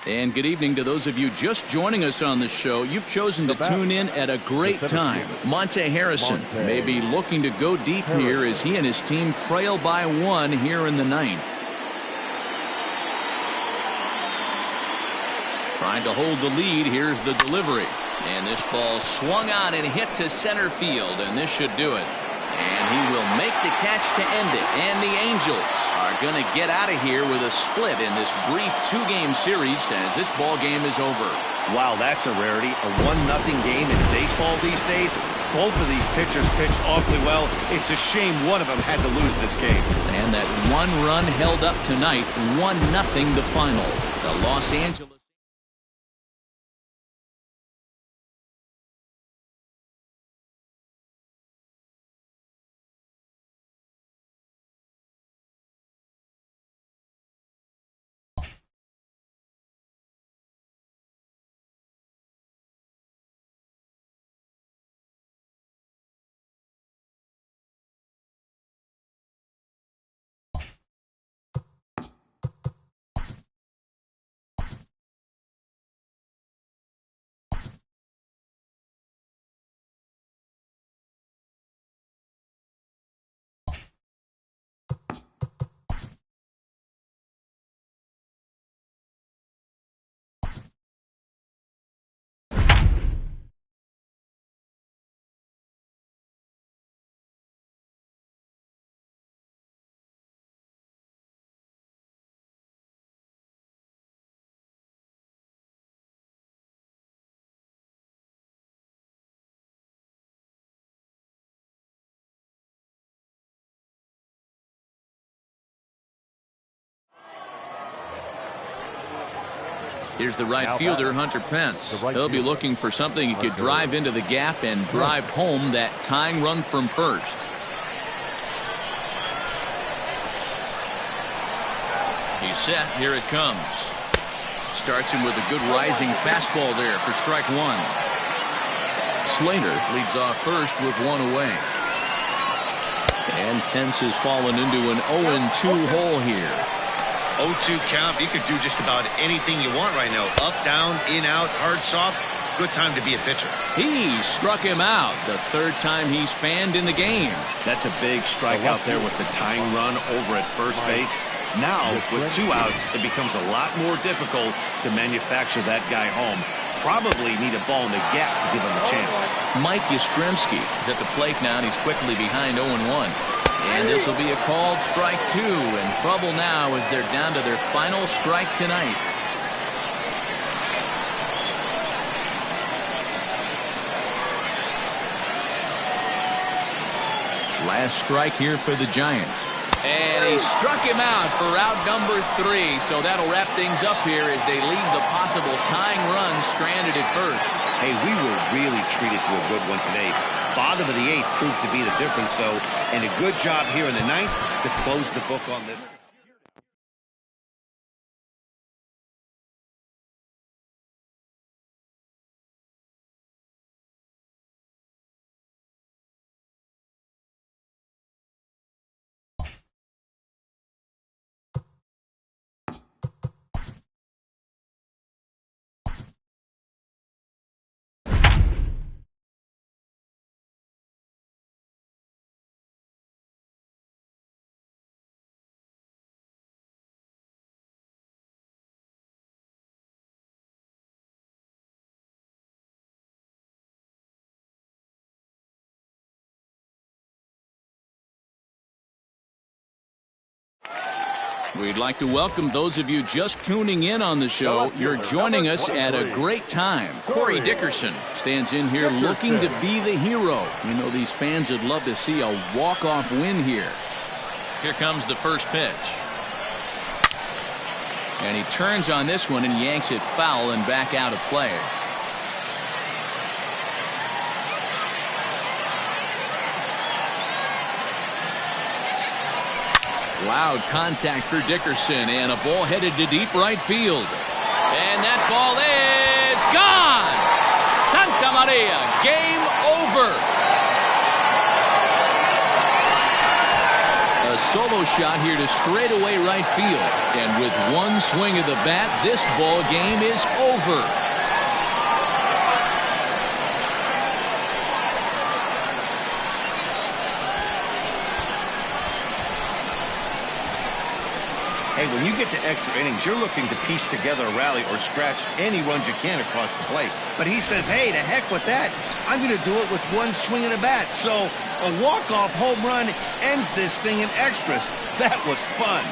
And good evening to those of you just joining us on the show. You've chosen to tune in at a great time. Monte Harrison may be looking to go deep here as he and his team trail by one here in the ninth. Trying to hold the lead. Here's the delivery. And this ball swung on and hit to center field, and this should do it. And he will make the catch to end it. And the Angels are going to get out of here with a split in this brief two-game series as this ball game is over. Wow, that's a rarity. A 1-0 game in baseball these days. Both of these pitchers pitched awfully well. It's a shame one of them had to lose this game. And that one run held up tonight. 1-0 the final. The Los Angeles. Here's the right fielder, Hunter Pence. He'll be looking for something he could drive into the gap and drive home that tying run from first. He's set. Here it comes. Starts him with a good rising fastball there for strike one. Slater leads off first with one away. And Pence has fallen into an 0-2 hole here. 0-2 count. You could do just about anything you want right now. Up, down, in, out, hard, soft. Good time to be a pitcher. He struck him out. The third time he's fanned in the game. That's a big strike out there with the tying run over at first base. Now, with 2 outs, it becomes a lot more difficult to manufacture that guy home. Probably need a ball in the gap to give him a chance. Mike Yastrzemski is at the plate now, and he's quickly behind 0-1. And this will be a called strike two. In trouble now as they're down to their final strike tonight. Last strike here for the Giants. And he struck him out for out number 3. So that'll wrap things up here as they leave the possible tying run stranded at first. Hey, we were really treated to a good one today. Bottom of the 8th proved to be the difference, though, and a good job here in the 9th to close the book on this. We'd like to welcome those of you just tuning in on the show. You're joining us at a great time. Corey Dickerson stands in here looking to be the hero. You know, these fans would love to see a walk-off win here. Here comes the first pitch. And he turns on this one and yanks it foul and back out of play. Loud contact for Dickerson, and a ball headed to deep right field. And that ball is gone! Santa Maria, game over! A solo shot here to straightaway right field. And with one swing of the bat, this ball game is over. Hey, when you get to extra innings, you're looking to piece together a rally or scratch any runs you can across the plate. But he says, hey, to heck with that. I'm going to do it with one swing of the bat. So a walk-off home run ends this thing in extras. That was fun.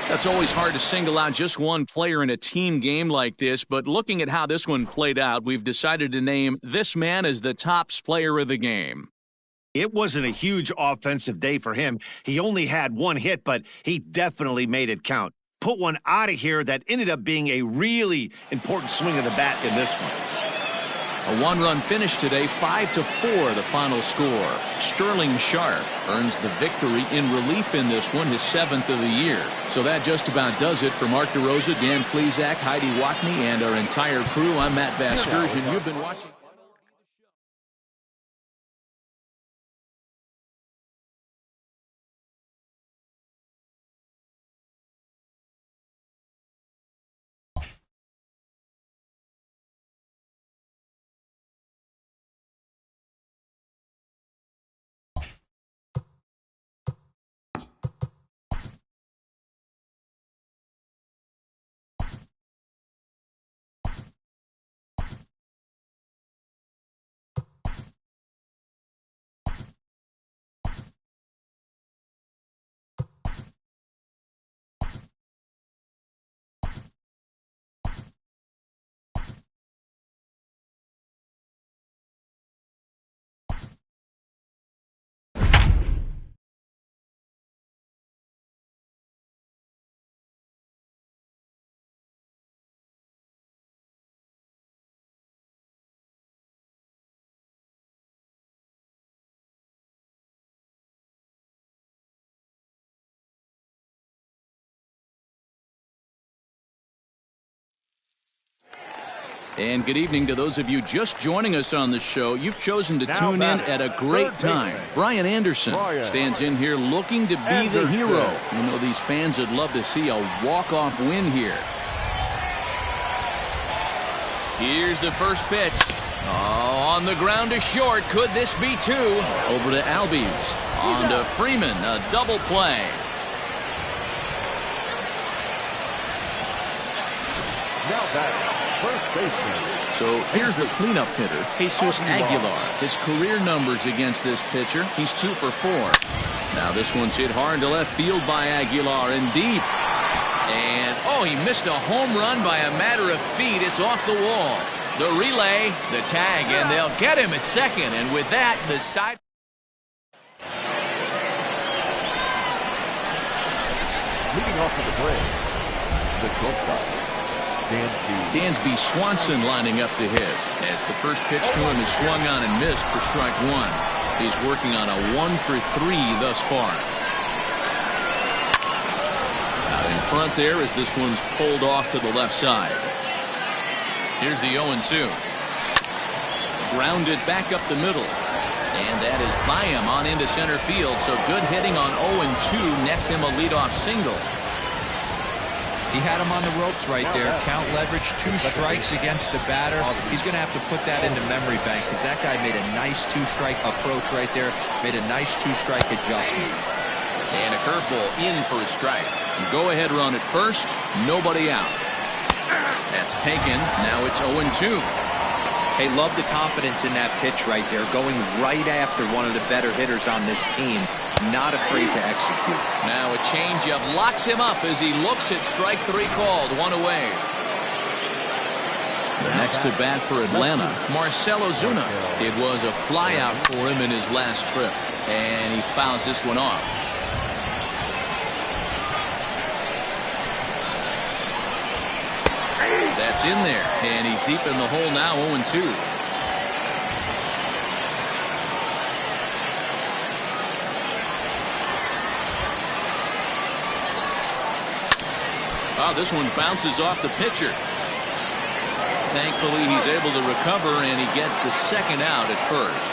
It's always hard to single out just one player in a team game like this, but looking at how this one played out, we've decided to name this man as the tops player of the game. It wasn't a huge offensive day for him. He only had one hit, but he definitely made it count. Put one out of here that ended up being a really important swing of the bat in this one. A one-run finish today, 5-4 the final score. Sterling Sharp earns the victory in relief in this one, his 7th of the year. So that just about does it for Mark DeRosa, Dan Plesac, Heidi Watney, and our entire crew. I'm Matt Vasgersian. You've been watching. And good evening to those of you just joining us on the show. You've chosen to tune in at a great time. Brian Anderson stands in here looking to be the hero. You know, these fans would love to see a walk-off win here. Here's the first pitch. Oh, on the ground to short. Could this be two? Over to Albies. On to Freeman. A double play. Now that's first So here's the cleanup hitter, Jesus Aguilar. His career numbers against this pitcher, he's 2 for 4. Now this one's hit hard to left field by Aguilar and deep. And, oh, he missed a home run by a matter of feet. It's off the wall. The relay, the tag, and they'll get him at second. And with that, the side. Leading off to the plate, the shortstop, Dansby Swanson lining up to hit. As the first pitch to him is swung on and missed for strike 1. He's working on a 1 for 3 thus far. Out in front there as this one's pulled off to the left side. Here's the 0-2. Grounded back up the middle. And that is by him on into center field. So good hitting on 0-2 nets him a leadoff single. He had him on the ropes right there. Count leverage, 2 strikes against the batter. He's going to have to put that into memory bank because that guy made a nice 2-strike approach right there. Made a nice 2-strike adjustment. And a curveball in for a strike. Go ahead run at first. Nobody out. That's taken. Now it's 0-2. Hey, love the confidence in that pitch right there. Going right after one of the better hitters on this team. Not afraid to execute. Now a changeup locks him up as he looks at strike 3 called. 1 away. The next to bat for Atlanta, Marcell Ozuna. It was a flyout for him in his last trip. And he fouls this one off. That's in there, and he's deep in the hole now, 0-2. Oh, this one bounces off the pitcher. Thankfully, he's able to recover, and he gets the second out at first.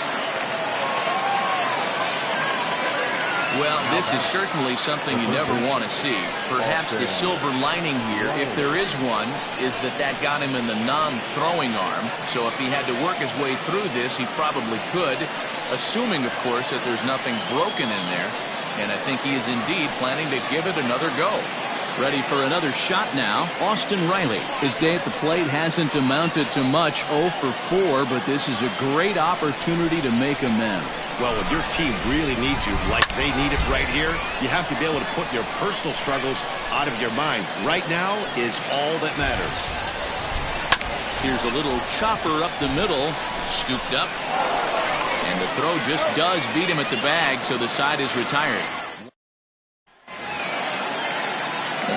Well, this is certainly something you never want to see. Perhaps the silver lining here, if there is one, is that got him in the non-throwing arm. So if he had to work his way through this, he probably could, assuming, of course, that there's nothing broken in there. And I think he is indeed planning to give it another go. Ready for another shot now, Austin Riley. His day at the plate hasn't amounted to much, 0 for 4, but this is a great opportunity to make amends. Well, when your team really needs you, like they need it right here, you have to be able to put your personal struggles out of your mind. Right now is all that matters. Here's a little chopper up the middle, scooped up. And the throw just does beat him at the bag, so the side is retired.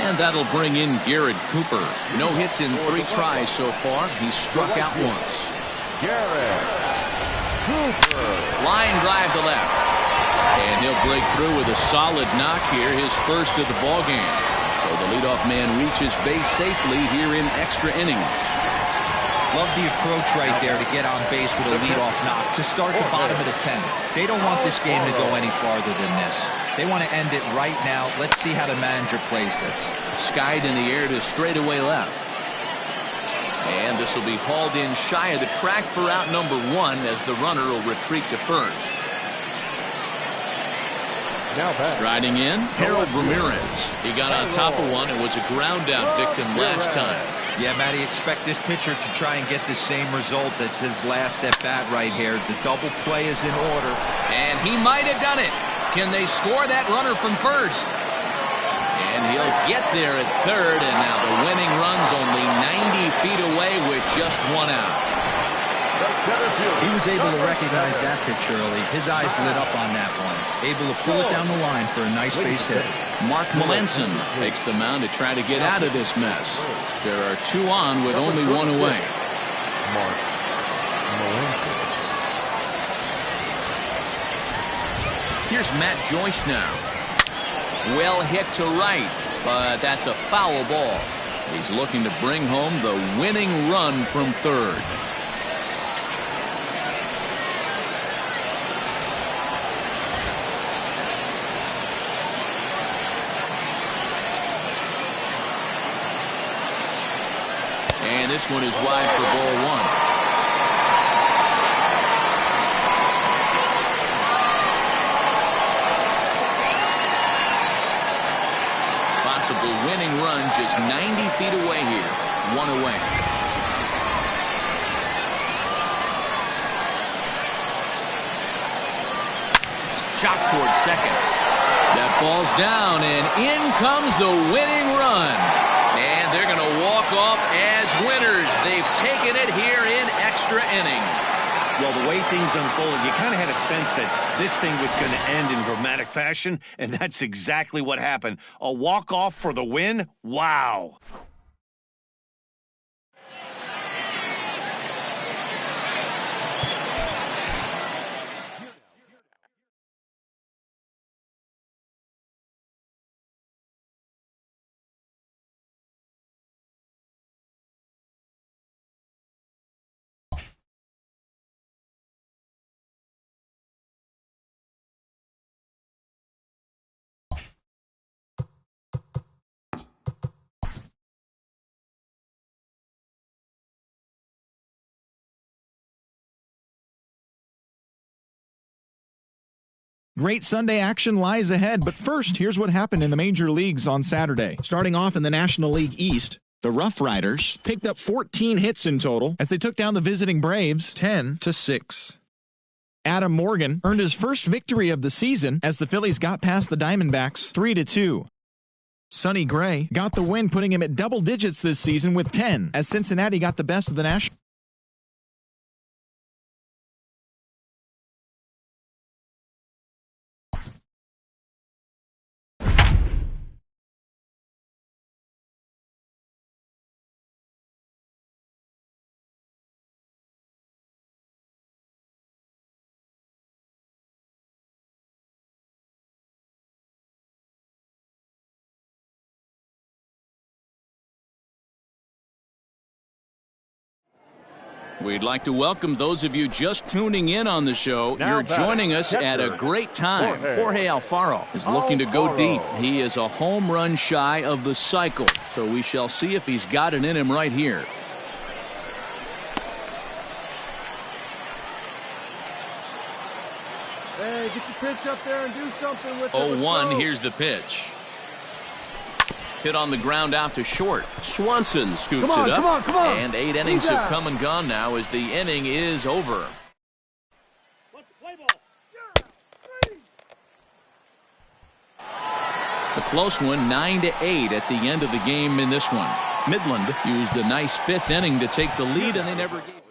And that'll bring in Garrett Cooper. No hits in 3 tries so far. He's struck out once. Garrett Cooper. Line drive to left. And he'll break through with a solid knock here, his first of the ballgame. So the leadoff man reaches base safely here in extra innings. Love the approach right there to get on base with a leadoff knock to start the bottom of the 10th. They don't want this game to go any farther than this. They want to end it right now. Let's see how the manager plays this. Skied in the air to straightaway left. And this will be hauled in shy of the track for out number 1 as the runner will retreat to first. Striding in, Harold Ramirez. He got on top of one and was a ground out victim last time. Yeah, Matty, expect this pitcher to try and get the same result as his last at bat right here. The double play is in order. And he might have done it. Can they score that runner from first? And he'll get there at third, and now the winning run's only 90 feet away with just 1 out. He was able to recognize that pitch early. His eyes lit up on that one. Able to pull it down the line for a nice base hit. Mark Melanson takes the mound to try to get out of this mess. There are 2 on with only 1 away. Mark Melanson. Here's Matt Joyce now. Well hit to right, but that's a foul ball. He's looking to bring home the winning run from third. And this one is wide for ball 1. Winning run just 90 feet away here. 1 away. chop towards second. That falls down, and in comes the winning run. And they're going to walk off as winners. They've taken it here in extra innings. Well, the way things unfolded, you kind of had a sense that this thing was going to end in dramatic fashion, and that's exactly what happened. A walk-off for the win? Wow. Great Sunday action lies ahead, but first, here's what happened in the major leagues on Saturday. Starting off in the National League East, the Rough Riders picked up 14 hits in total as they took down the visiting Braves 10-6. Adam Morgan earned his first victory of the season as the Phillies got past the Diamondbacks 3-2. Sonny Gray got the win, putting him at double digits this season with 10 as Cincinnati got the best of the National. We'd like to welcome those of you just tuning in on the show. Now You're joining us at a great time. Jorge Alfaro is looking to go deep. He is a home run shy of the cycle, so we shall see if he's got it in him right here. Hey, get your pitch up there and do something with it. 0-1, here's the pitch. Hit on the ground out to short. Swanson scoops it up. Come on. And 8 innings have come and gone now as the inning is over. Let's play ball. The close one, 9-8 at the end of the game in this one. Midland used a nice 5th inning to take the lead, and they never gave it back.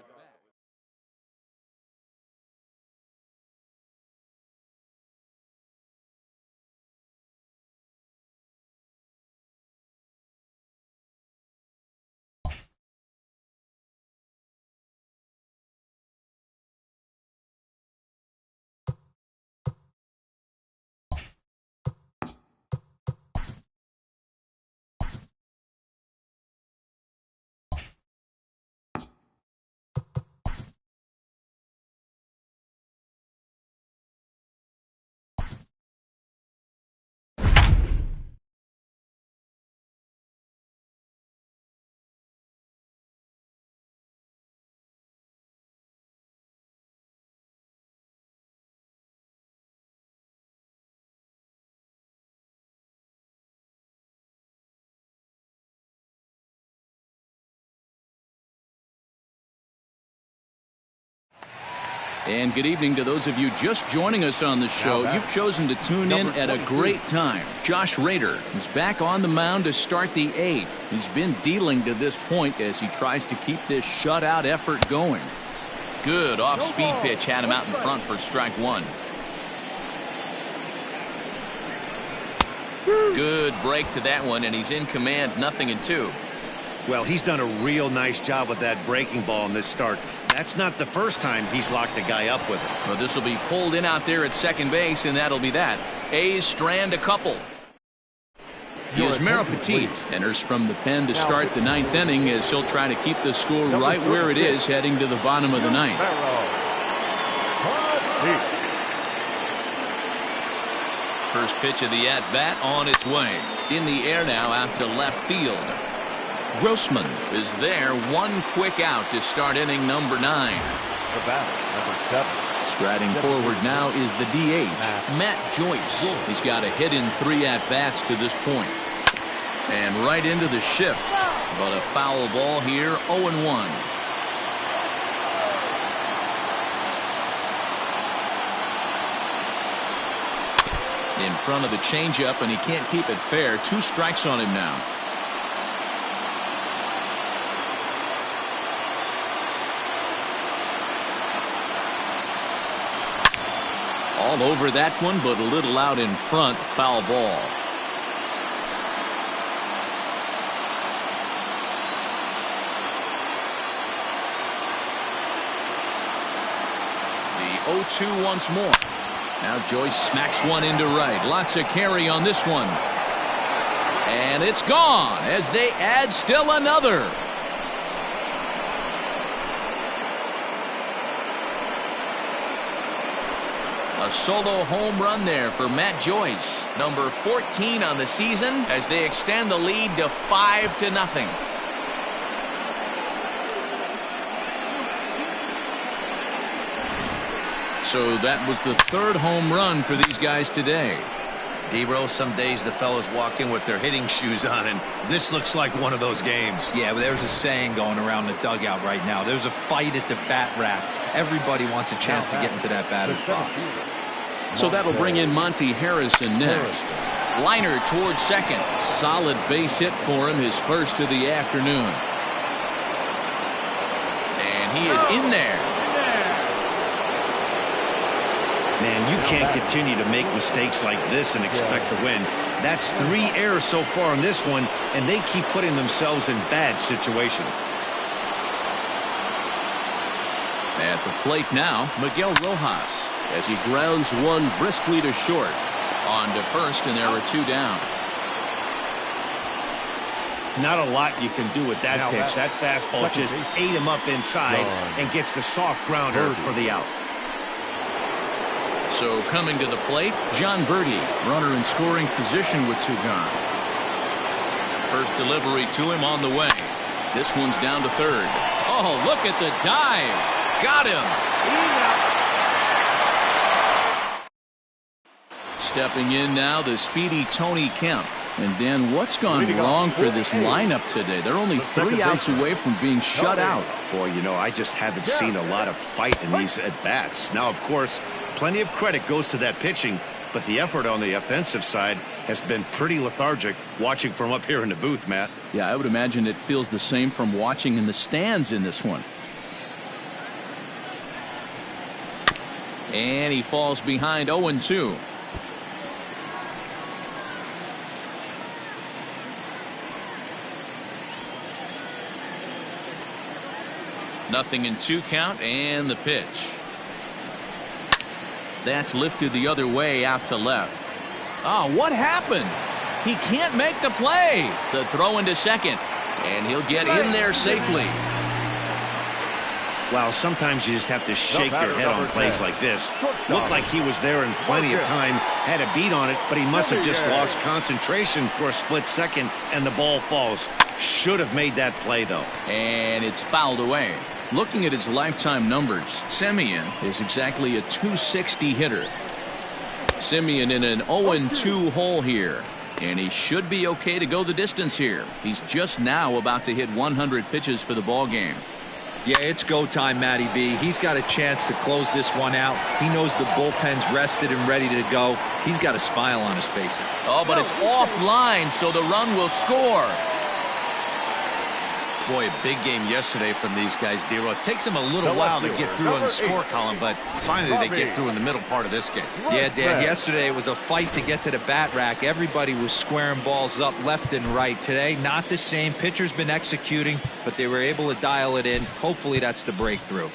And good evening to those of you just joining us on the show. You've chosen to tune in at a great time. Josh Rader is back on the mound to start the 8th. He's been dealing to this point as he tries to keep this shutout effort going. Good off-speed pitch had him out in front for strike 1. Good break to that one, and he's in command, 0-2. Well, he's done a real nice job with that breaking ball in this start. That's not the first time he's locked a guy up with it. Well, this will be pulled in out there at second base, and that'll be that. A's strand a couple. Yusmeiro Petit enters from the pen to start the 9th inning as he'll try to keep the score right where it is heading to the bottom of the 9th. First pitch of the at-bat on its way. In the air now out to left field. Grossman is there, one quick out to start inning number 9. The batter, number 7. Striding forward now is the DH, Matt Joyce. He's got a hit in 3 at-bats to this point. And right into the shift. But a foul ball here, 0-1. In front of the changeup, and he can't keep it fair. 2 strikes on him now. All over that one, but a little out in front. Foul ball. The 0-2 once more. Now Joyce smacks one into right. Lots of carry on this one. And it's gone as they add still another. A solo home run there for Matt Joyce. Number 14 on the season as they extend the lead to 5-0. So that was the 3rd home run for these guys today. D-Row, some days the fellows walk in with their hitting shoes on, and this looks like one of those games. Yeah, but there's a saying going around the dugout right now. There's a fight at the bat rack. Everybody wants a chance to get into that batter's box. So that'll bring in Monty Harrison next. Liner towards second. Solid base hit for him, his first of the afternoon. And he is in there. Man, you can't continue to make mistakes like this and expect to win. That's 3 errors so far in this one, and they keep putting themselves in bad situations. At the plate now, Miguel Rojas, as he grounds one briskly to short. On to first, and there are 2 down. Not a lot you can do with that pitch. That fastball just ate him up inside and gets the soft grounder for the out. So coming to the plate, John Birdie, runner in scoring position with 2 gone. First delivery to him on the way. This one's down to third. Oh, look at the dive. Got him. Stepping in now, the speedy Tony Kemp. And Dan, what's gone wrong for this lineup today? They're only 3 outs away from being shut out. Boy, you know, I just haven't seen a lot of fight in these at-bats. Now, of course, plenty of credit goes to that pitching, but the effort on the offensive side has been pretty lethargic watching from up here in the booth, Matt. Yeah, I would imagine it feels the same from watching in the stands in this one. And he falls behind 0-2. Nothing in 2 count, and the pitch. That's lifted the other way out to left. Oh, what happened? He can't make the play. The throw into second, and he'll get in there safely. Well, sometimes you just have to shake your head on plays like this. Looked like he was there in plenty of time, had a beat on it, but he must have just lost concentration for a split second, and the ball falls. Should have made that play, though. And it's fouled away. Looking at his lifetime numbers, Semien is exactly a .260 hitter. Semien in an 0-2 hole here, and he should be okay to go the distance here. He's just now about to hit 100 pitches for the ball game. Yeah, it's go time, Matty B. He's got a chance to close this one out. He knows the bullpen's rested and ready to go. He's got a smile on his face. Oh, but it's offline, so the run will score. Boy, a big game yesterday from these guys, D-Row. It takes them a little while to get through on the score column, but finally they get through in the middle part of this game. Yeah, Dan, yesterday it was a fight to get to the bat rack. Everybody was squaring balls up left and right. Today, not the same. Pitcher's been executing, but they were able to dial it in. Hopefully that's the breakthrough.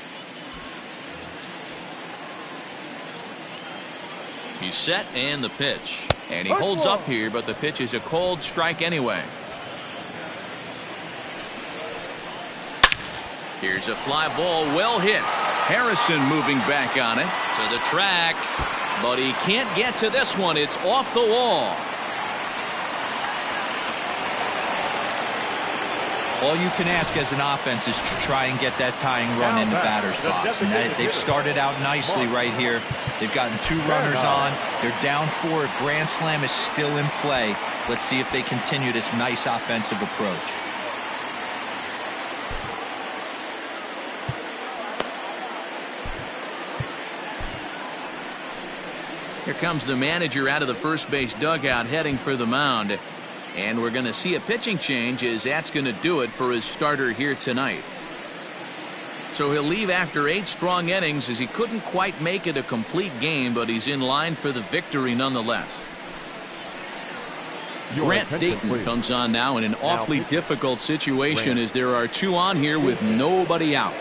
He's set, and the pitch. And he holds up here, but the pitch is a cold strike anyway. Here's a fly ball, well hit. Harrison moving back on it to the track, but he can't get to this one. It's off the wall. All you can ask as an offense is to try and get that tying run in the batter's box. And they've started out nicely right here. They've gotten 2 runners on. They're down 4. Grand slam is still in play. Let's see if they continue this nice offensive approach. Here comes the manager out of the first base dugout heading for the mound. And we're going to see a pitching change as that's going to do it for his starter here tonight. So he'll leave after 8 strong innings as he couldn't quite make it a complete game, but he's in line for the victory nonetheless. Grant Dayton comes on now in an awfully difficult situation as there are 2 on here with nobody out.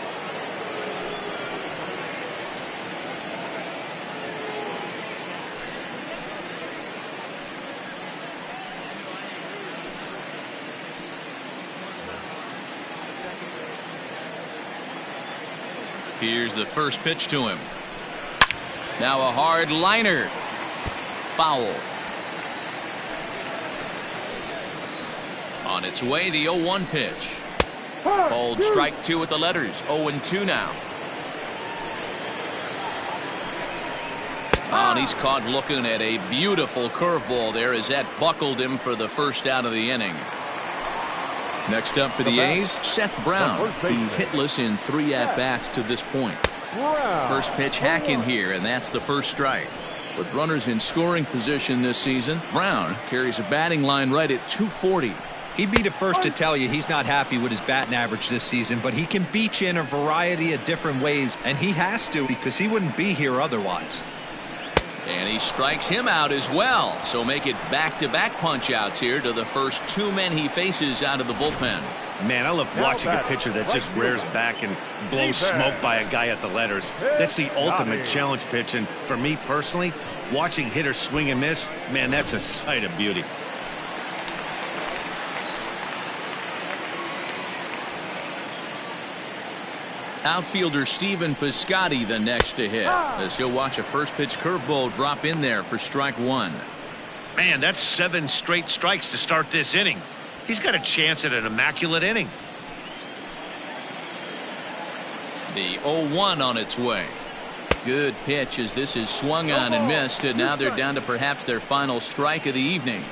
Here's the first pitch to him. Now a hard liner. Foul. On its way, the 0-1 pitch. Called strike 2 with the letters. 0-2 now. Oh, and he's caught looking at a beautiful curveball there as that buckled him for the first out of the inning. Next up for the A's, Seth Brown. He's hitless in 3 at-bats to this point. First pitch hacking here, and that's the first strike. With runners in scoring position this season, Brown carries a batting line right at .240. He'd be the first to tell you he's not happy with his batting average this season, but he can beat you in a variety of different ways, and he has to because he wouldn't be here otherwise. And he strikes him out as well. So make it back-to-back punch-outs here to the first 2 men he faces out of the bullpen. Man, I love watching a pitcher that just rears back and blows smoke by a guy at the letters. That's the ultimate challenge pitch, and for me personally, watching hitters swing and miss, man, that's a sight of beauty. Outfielder Steven Piscotty the next to hit, as he'll watch a first pitch curveball drop in there for strike 1. Man, that's 7 straight strikes to start this inning. He's got a chance at an immaculate inning. The 0-1 on its way. Good pitch as this is swung on and missed, and now they're down to perhaps their final strike of the evening.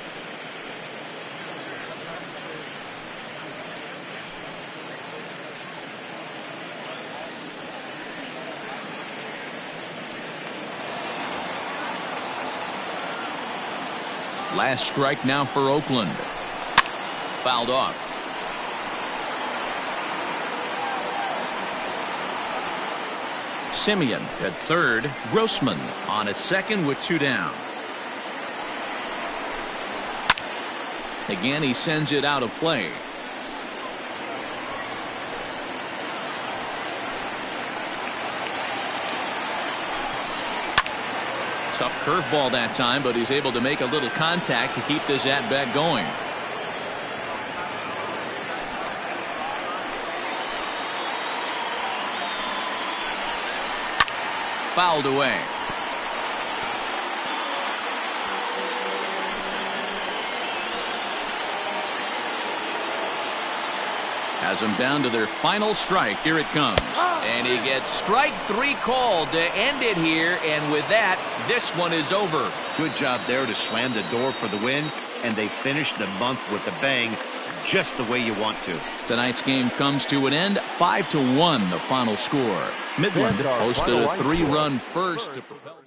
Last strike now for Oakland. Fouled off. Simeon at third. Grossman on at second with 2 down. Again, he sends it out of play. Tough curveball that time, but he's able to make a little contact to keep this at-bat going. Fouled away. Has them down to their final strike. Here it comes. And he gets strike 3 called to end it here. And with that, this one is over. Good job there to slam the door for the win. And they finished the month with a bang, just the way you want to. Tonight's game comes to an end. 5-1 the final score. Midland posted a 3-run first to propel them.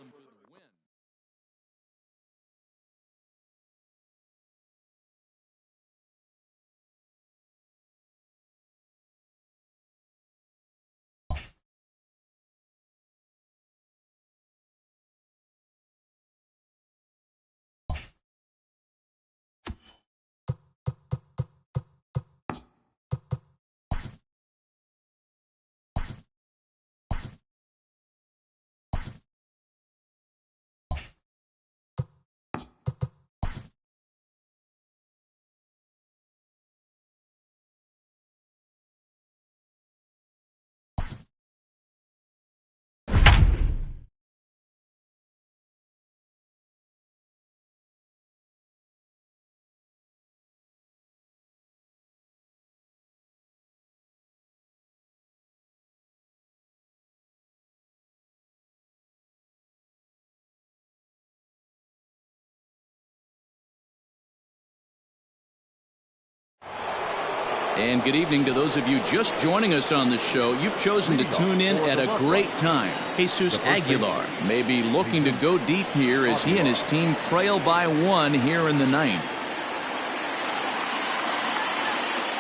And good evening to those of you just joining us on the show. You've chosen to tune in at a great time. Jesus Aguilar may be looking to go deep here as he and his team trail by 1 here in the 9th.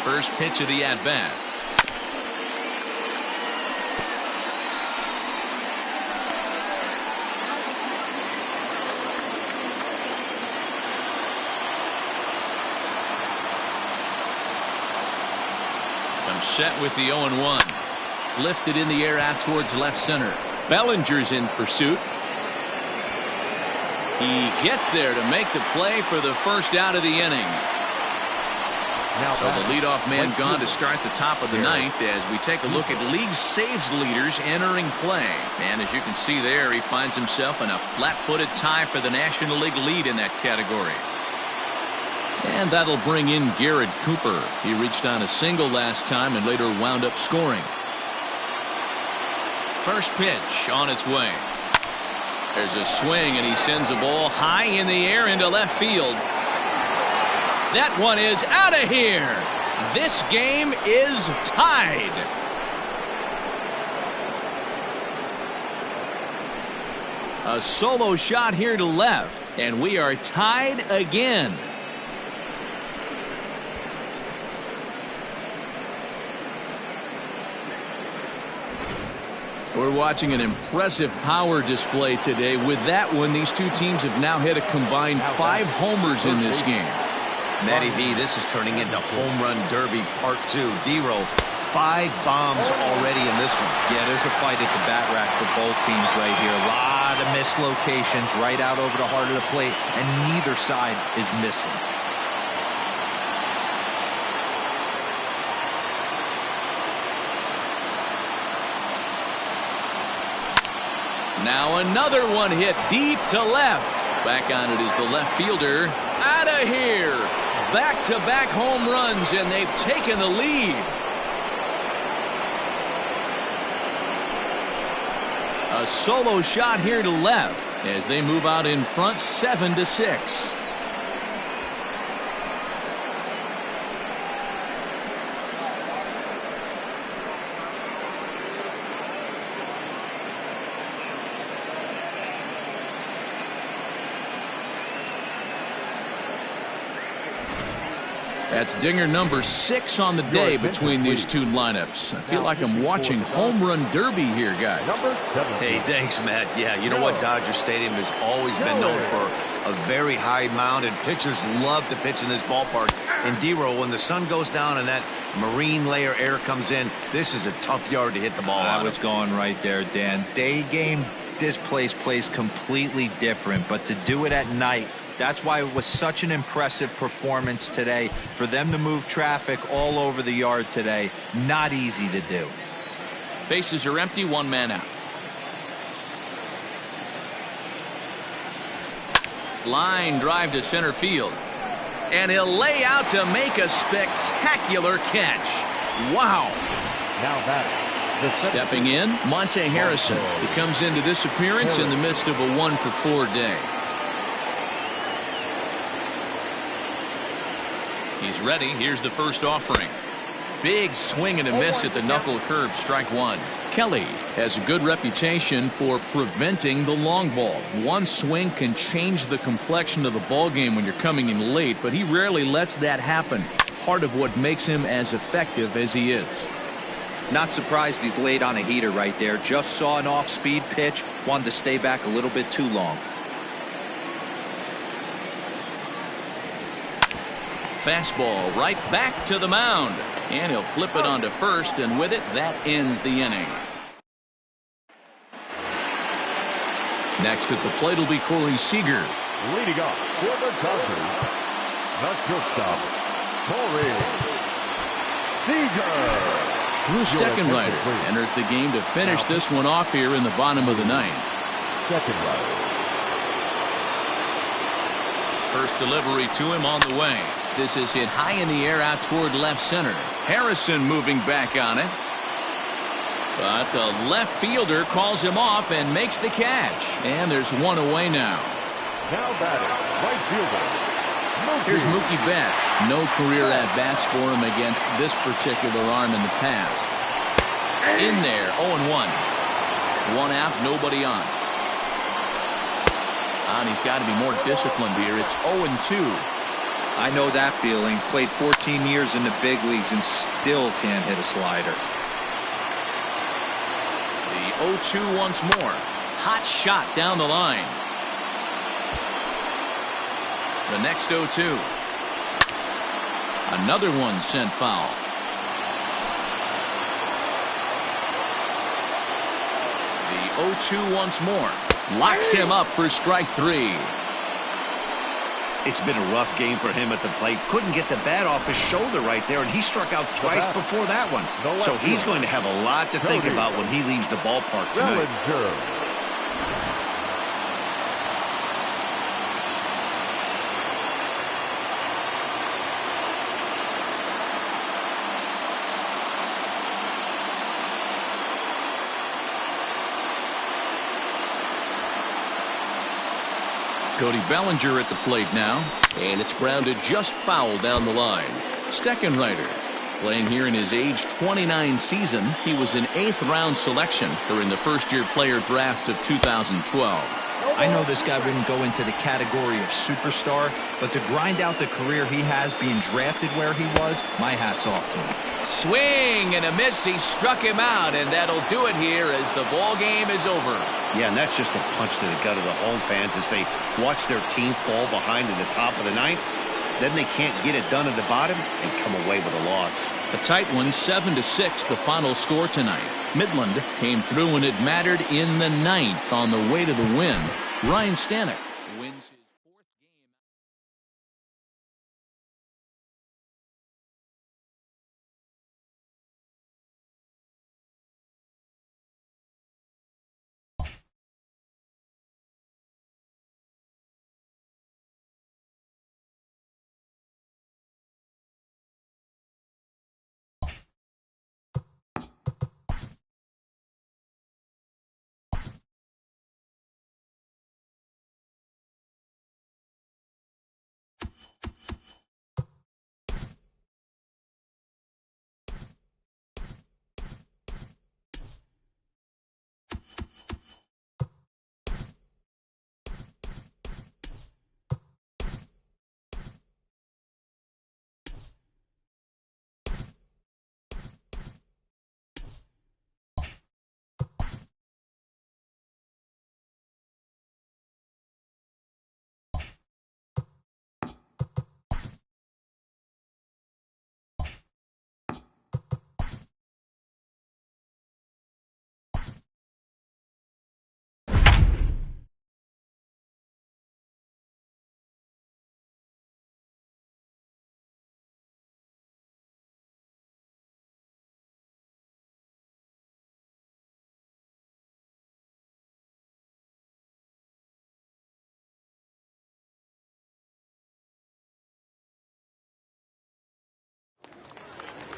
First pitch of the at-bat. Set with the 0-1. Lifted in the air out towards left center. Bellinger's in pursuit. He gets there to make the play for the first out of the inning. So the leadoff man gone to start the top of the 9th as we take a look at league saves leaders entering play. And as you can see there, he finds himself in a flat-footed tie for the National League lead in that category. And that'll bring in Garrett Cooper. He reached on a single last time and later wound up scoring. First pitch on its way. There's a swing and he sends a ball high in the air into left field. That one is out of here. This game is tied. A solo shot here to left, and we are tied again. We're watching an impressive power display today. With that one, these two teams have now hit a combined 5 homers in this game. Matty V, this is turning into home run derby part 2. D-Row, 5 bombs already in this one. Yeah, there's a fight at the bat rack for both teams right here. A lot of missed locations right out over the heart of the plate, and neither side is missing. Now another one hit deep to left. Back on it is the left fielder. Out of here. Back-to-back home runs, and they've taken the lead. A solo shot here to left as they move out in front 7-6. That's dinger number 6 on the day between these two lineups. I feel like I'm watching home run derby here, guys. Hey, thanks, Matt. Yeah, you know what? Dodger Stadium has always been known for a very high mound, and pitchers love to pitch in this ballpark. And D-Row, when the sun goes down and that marine layer air comes in, this is a tough yard to hit the ball on. I was going right there, Dan. Day game, this place plays completely different, but to do it at night, that's why it was such an impressive performance today. For them to move traffic all over the yard today, not easy to do. Bases are empty, 1 man out. Line drive to center field. And he'll lay out to make a spectacular catch. Wow. Now batting. Stepping in, Monte Harrison. He comes into this appearance in the midst of a 1-for-4 day. He's ready. Here's the first offering. Big swing and a miss at the knuckle curve, strike 1. Kelly has a good reputation for preventing the long ball. One swing can change the complexion of the ball game when you're coming in late, but he rarely lets that happen. Part of what makes him as effective as he is. Not surprised he's laid on a heater right there. Just saw an off-speed pitch, wanted to stay back a little bit too long. Fastball right back to the mound. And he'll flip it onto first, and with it, that ends the inning. Next at the plate will be Corey Seager. Leading off for the Dodgers, the shortstop, Corey Seager. Drew Steckenrider enters the game to finish this one off here in the bottom of the 9th. Steckenrider. First delivery to him on the way. This is hit high in the air out toward left center. Harrison moving back on it. But the left fielder calls him off and makes the catch. And there's one away now. Now batting, right fielder, Here's Mookie Betts. No career at-bats for him against this particular arm in the past. In there, 0-1. One out, nobody on. And he's got to be more disciplined here. It's 0-2. I know that feeling. Played 14 years in the big leagues and still can't hit a slider. The 0-2 once more. Hot shot down the line. The next 0-2. Another one sent foul. The 0-2 once more. Locks him up for strike 3. It's been a rough game for him at the plate. Couldn't get the bat off his shoulder right there, and he struck out twice before that one. So he's going to have a lot to think about when he leaves the ballpark tonight. Cody Bellinger at the plate now, and it's grounded just foul down the line. Steckenrider playing here in his age 29 season. He was an 8th round selection during the first-year player draft of 2012. I know this guy wouldn't go into the category of superstar, but to grind out the career he has being drafted where he was, my hat's off to him. Swing and a miss. He struck him out, and that'll do it here as the ball game is over. Yeah, and that's just a punch to the gut of the home fans as they watch their team fall behind in the top of the ninth. Then they can't get it done at the bottom and come away with a loss. A tight one, 7-6, the final score tonight. Midland came through when it mattered in the 9th on the way to the win. Ryan Stanek wins his 4th game.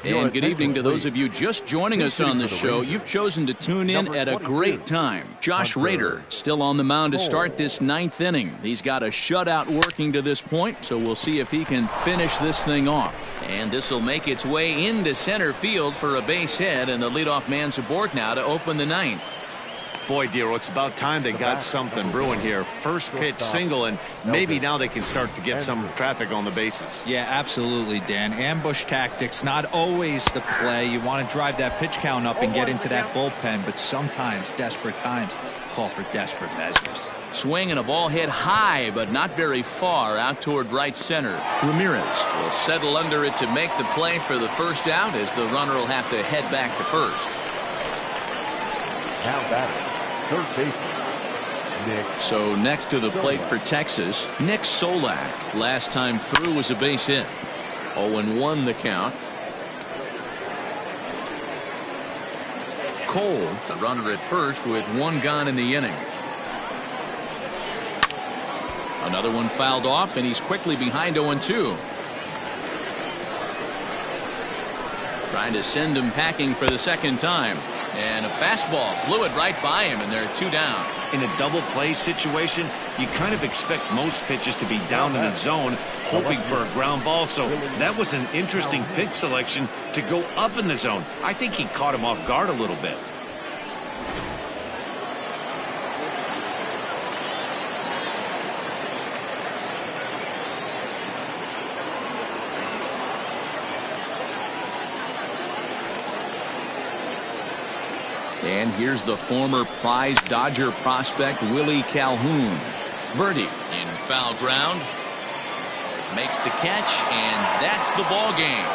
And good evening to those of you just joining us on the show. You've chosen to tune in at a great time. Josh Rader still on the mound to start this 9th inning. He's got a shutout working to this point, so we'll see if he can finish this thing off. And this will make its way into center field for a base hit, and the leadoff man's aboard now to open the 9th. Boy, Dero, it's about time they got something brewing here. First pitch single, and maybe now they can start to get some traffic on the bases. Yeah, absolutely, Dan. Ambush tactics, not always the play. You want to drive that pitch count up and get into that bullpen, but sometimes desperate times call for desperate measures. Swing and a ball hit high, but not very far out toward right center. Ramirez will settle under it to make the play for the first out as the runner will have to head back to first. Now batting, third baseman, Nick. So next to the plate for Texas, Nick Solak. Last time through was a base hit. 0-1 the count. Cole, the runner at first with one gone in the inning. Another one fouled off, and he's quickly behind 0-2. Trying to send him packing for the second time. And a fastball blew it right by him, and they're 2 down. In a double play situation, you kind of expect most pitches to be down in the zone, hoping for a ground ball. So that was an interesting pitch selection to go up in the zone. I think he caught him off guard a little bit. And here's the former prize Dodger prospect Willie Calhoun. Birdie in foul ground. Makes the catch, and that's the ball game.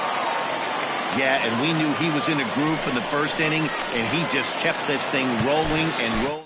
Yeah, and we knew he was in a groove from the first inning, and he just kept this thing rolling and rolling.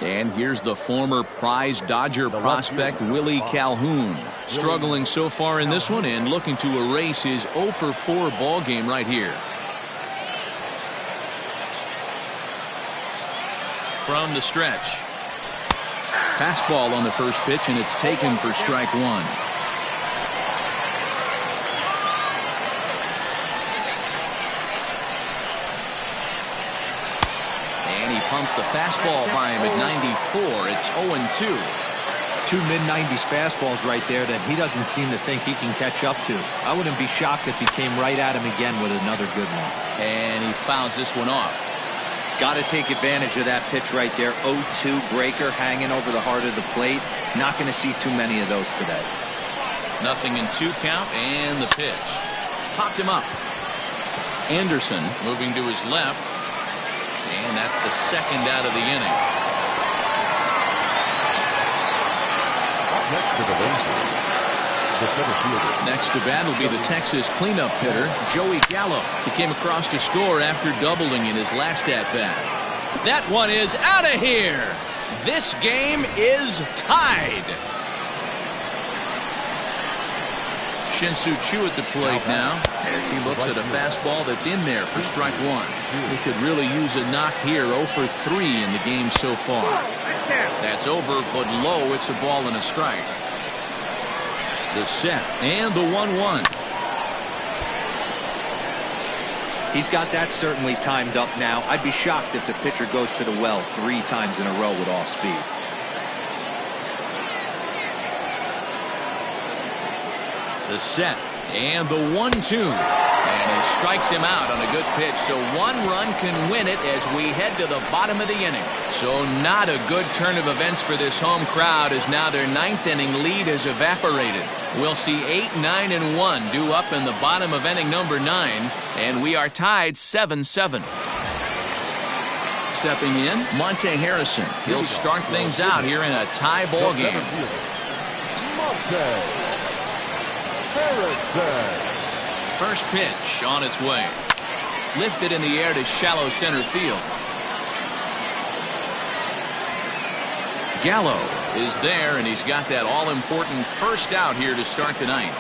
And here's the former prize Dodger prospect Willie Calhoun. Struggling so far in this one and looking to erase his 0 for 4 ball game right here. From the stretch. Fastball on the first pitch, and it's taken for strike 1. Pumps the fastball by him at 94. It's 0-2. 2 mid-90s fastballs right there that he doesn't seem to think he can catch up to. I wouldn't be shocked if he came right at him again with another good one. And he fouls this one off. Got to take advantage of that pitch right there. 0-2 breaker hanging over the heart of the plate. Not going to see too many of those today. 0-2 count, and the pitch. Popped him up. Anderson moving to his left. And that's the second out of the inning. Next to bat will be the Texas cleanup hitter, Joey Gallo. He came across to score after doubling in his last at-bat. That one is out of here. This game is tied. Shin-Soo Choo at the plate now as he looks at a fastball that's in there for strike 1. He could really use a knock here. 0 for 3 in the game so far. That's over, but low. It's a ball and a strike. The set and the 1-1. He's got that certainly timed up now. I'd be shocked if the pitcher goes to the well 3 times in a row with off speed. The set and the 1-2, and he strikes him out on a good pitch, so 1 run can win it as we head to the bottom of the inning. So not a good turn of events for this home crowd, as now their 9th inning lead has evaporated. We'll see 8, 9, and 1 due up in the bottom of inning number 9, and we are tied 7-7. Stepping in, Monte Harrison. He'll start things out here in a tie ball game. First pitch on its way. Lifted in the air to shallow center field. Gallo is there, and he's got that all-important first out here to start the ninth.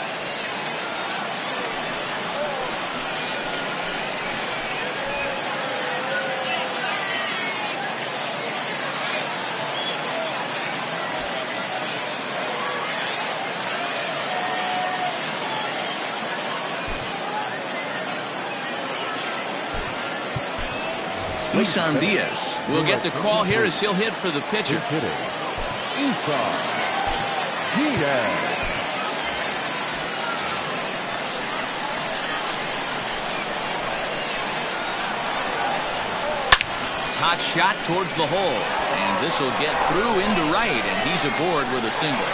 Isan Diaz will get the call here as he'll hit for the pitcher. Hot shot towards the hole, and this will get through into right, and he's aboard with a single.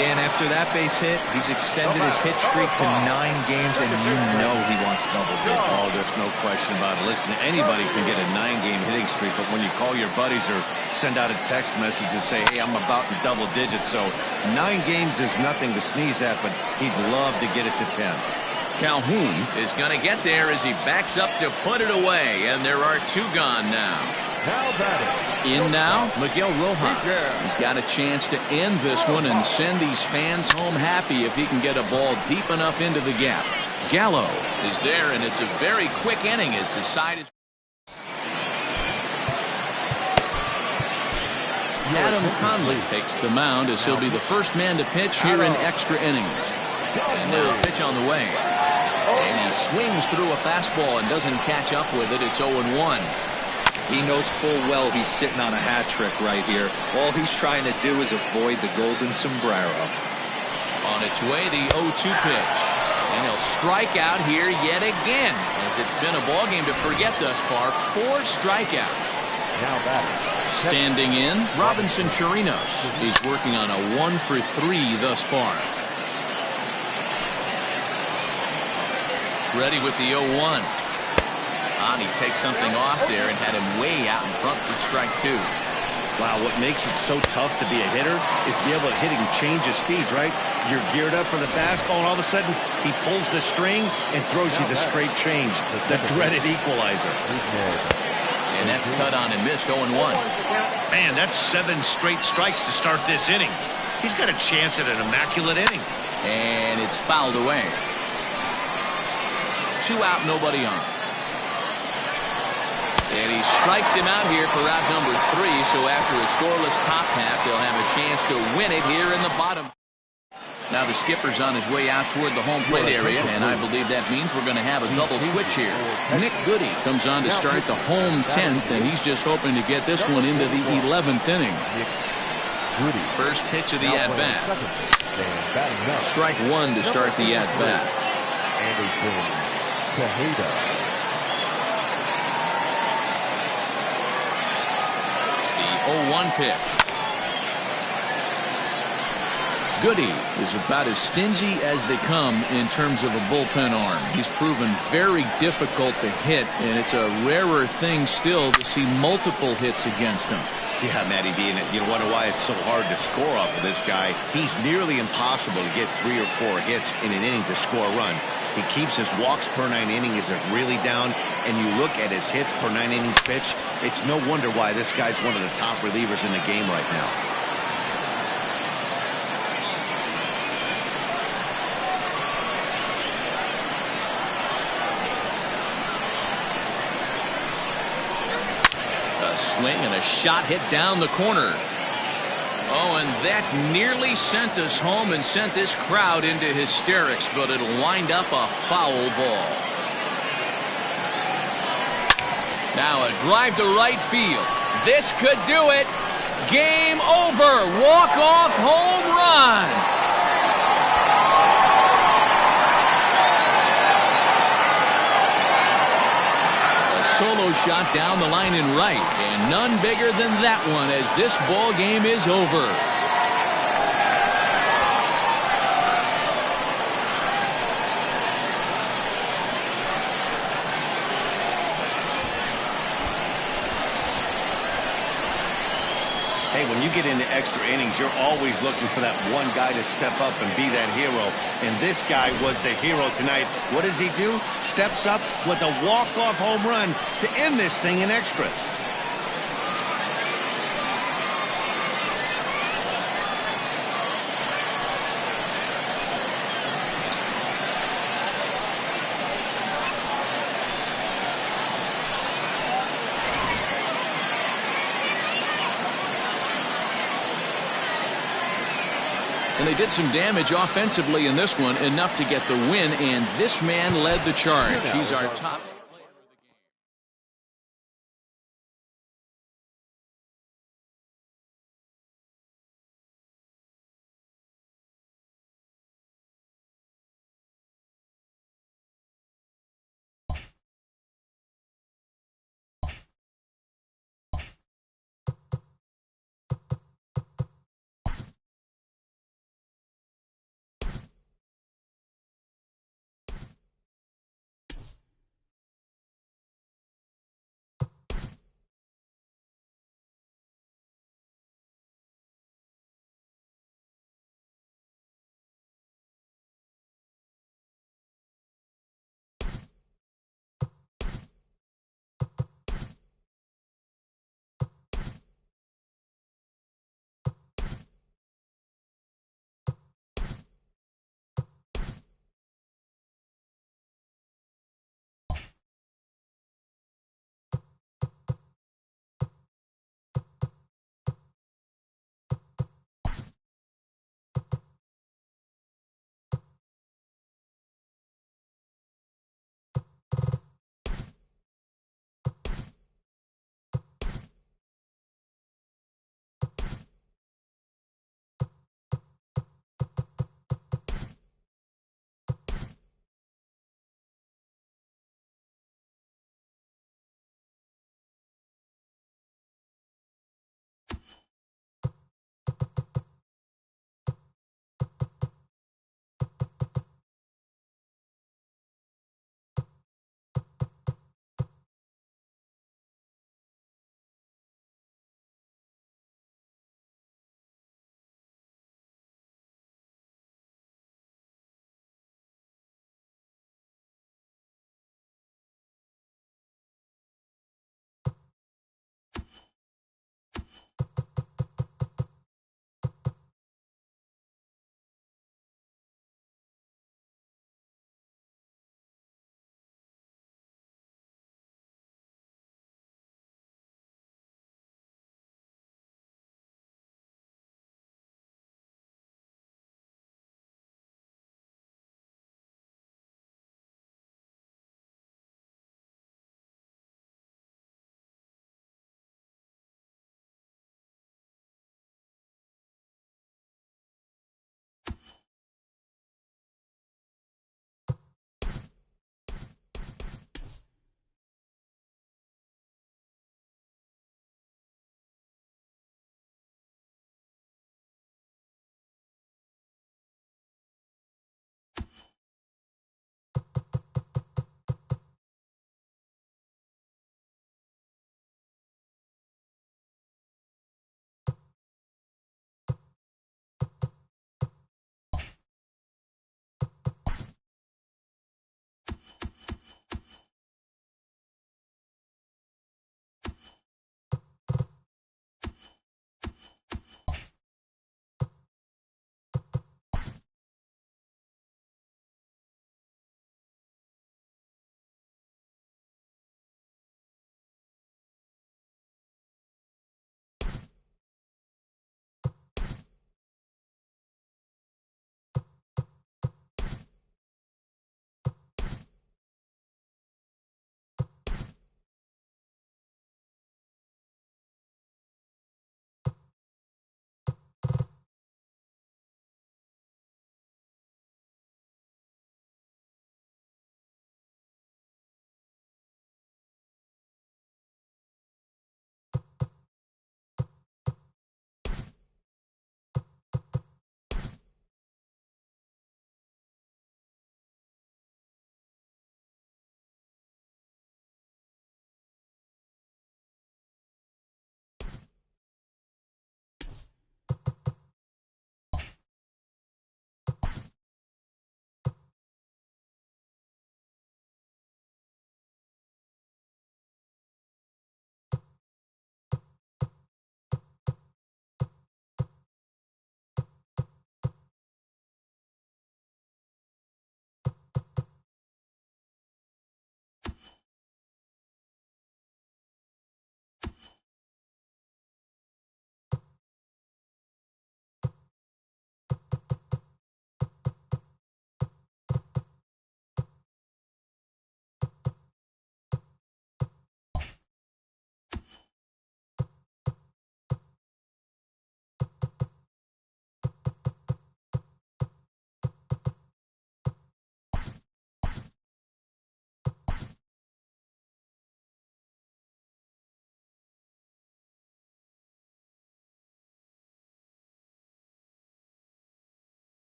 Dan, after that base hit, he's extended his hit streak to 9 games, and you know he wants double digits. Oh, there's no question about it. Listen, anybody can get a 9-game hitting streak, but when you call your buddies or send out a text message and say, hey, I'm about in double digits, so 9 games is nothing to sneeze at, but he'd love to get it to 10. Calhoun is going to get there as he backs up to put it away, and there are 2 gone now. In now, Miguel Rojas. He's got a chance to end this one and send these fans home happy if he can get a ball deep enough into the gap. Gallo is there, and it's a very quick inning as the side is. Adam Conley takes the mound as he'll be the first man to pitch here in extra innings. And now pitch on the way. And he swings through a fastball and doesn't catch up with it. It's 0-1. He knows full well he's sitting on a hat trick right here. All he's trying to do is avoid the golden sombrero. On its way, the 0-2 pitch. And he'll strike out here yet again, as it's been a ball game to forget thus far. 4 strikeouts. Now batting. Standing in, Robinson Chirinos. He's working on a 1-for-3 thus far. Ready with the 0-1. He takes something off there and had him way out in front for strike 2. Wow, what makes it so tough to be a hitter is to be able to hit and change his speeds, right? You're geared up for the fastball, and all of a sudden, he pulls the string and throws you the straight change, the dreaded equalizer. And that's cut on and missed, 0-1. Man, that's 7 straight strikes to start this inning. He's got a chance at an immaculate inning. And it's fouled away. 2 out, nobody on. And he strikes him out here for out number 3, so after a scoreless top half, they'll have a chance to win it here in the bottom. Now the skipper's on his way out toward the home plate area, and I believe that means we're going to have a double switch here. Nick Goody comes on to start the home 10th, and he's just hoping to get this one into the 11th inning. First pitch of the at-bat. Strike 1 to start the at-bat. The 0-1 pitch. Goody is about as stingy as they come in terms of a bullpen arm. He's proven very difficult to hit, and it's a rarer thing still to see multiple hits against him. Yeah, Matty B, and you wonder why it's so hard to score off of this guy. He's nearly impossible to get 3 or 4 hits in an inning to score a run. He keeps his walks per 9 innings really down, and you look at his hits per 9 innings pitch, it's no wonder why this guy's one of the top relievers in the game right now. A swing and a shot hit down the corner. Oh, and that nearly sent us home and sent this crowd into hysterics, but it'll wind up a foul ball. Now a drive to right field. This could do it. Game over. Walk-off home run. Solo shot down the line in right, and none bigger than that one as this ball game is over. Hey, when you get into extra innings, you're always looking for that one guy to step up and be that hero. And this guy was the hero tonight. What does he do? Steps up with a walk-off home run to end this thing in extras. And they did some damage offensively in this one, enough to get the win, and this man led the charge. He's our top.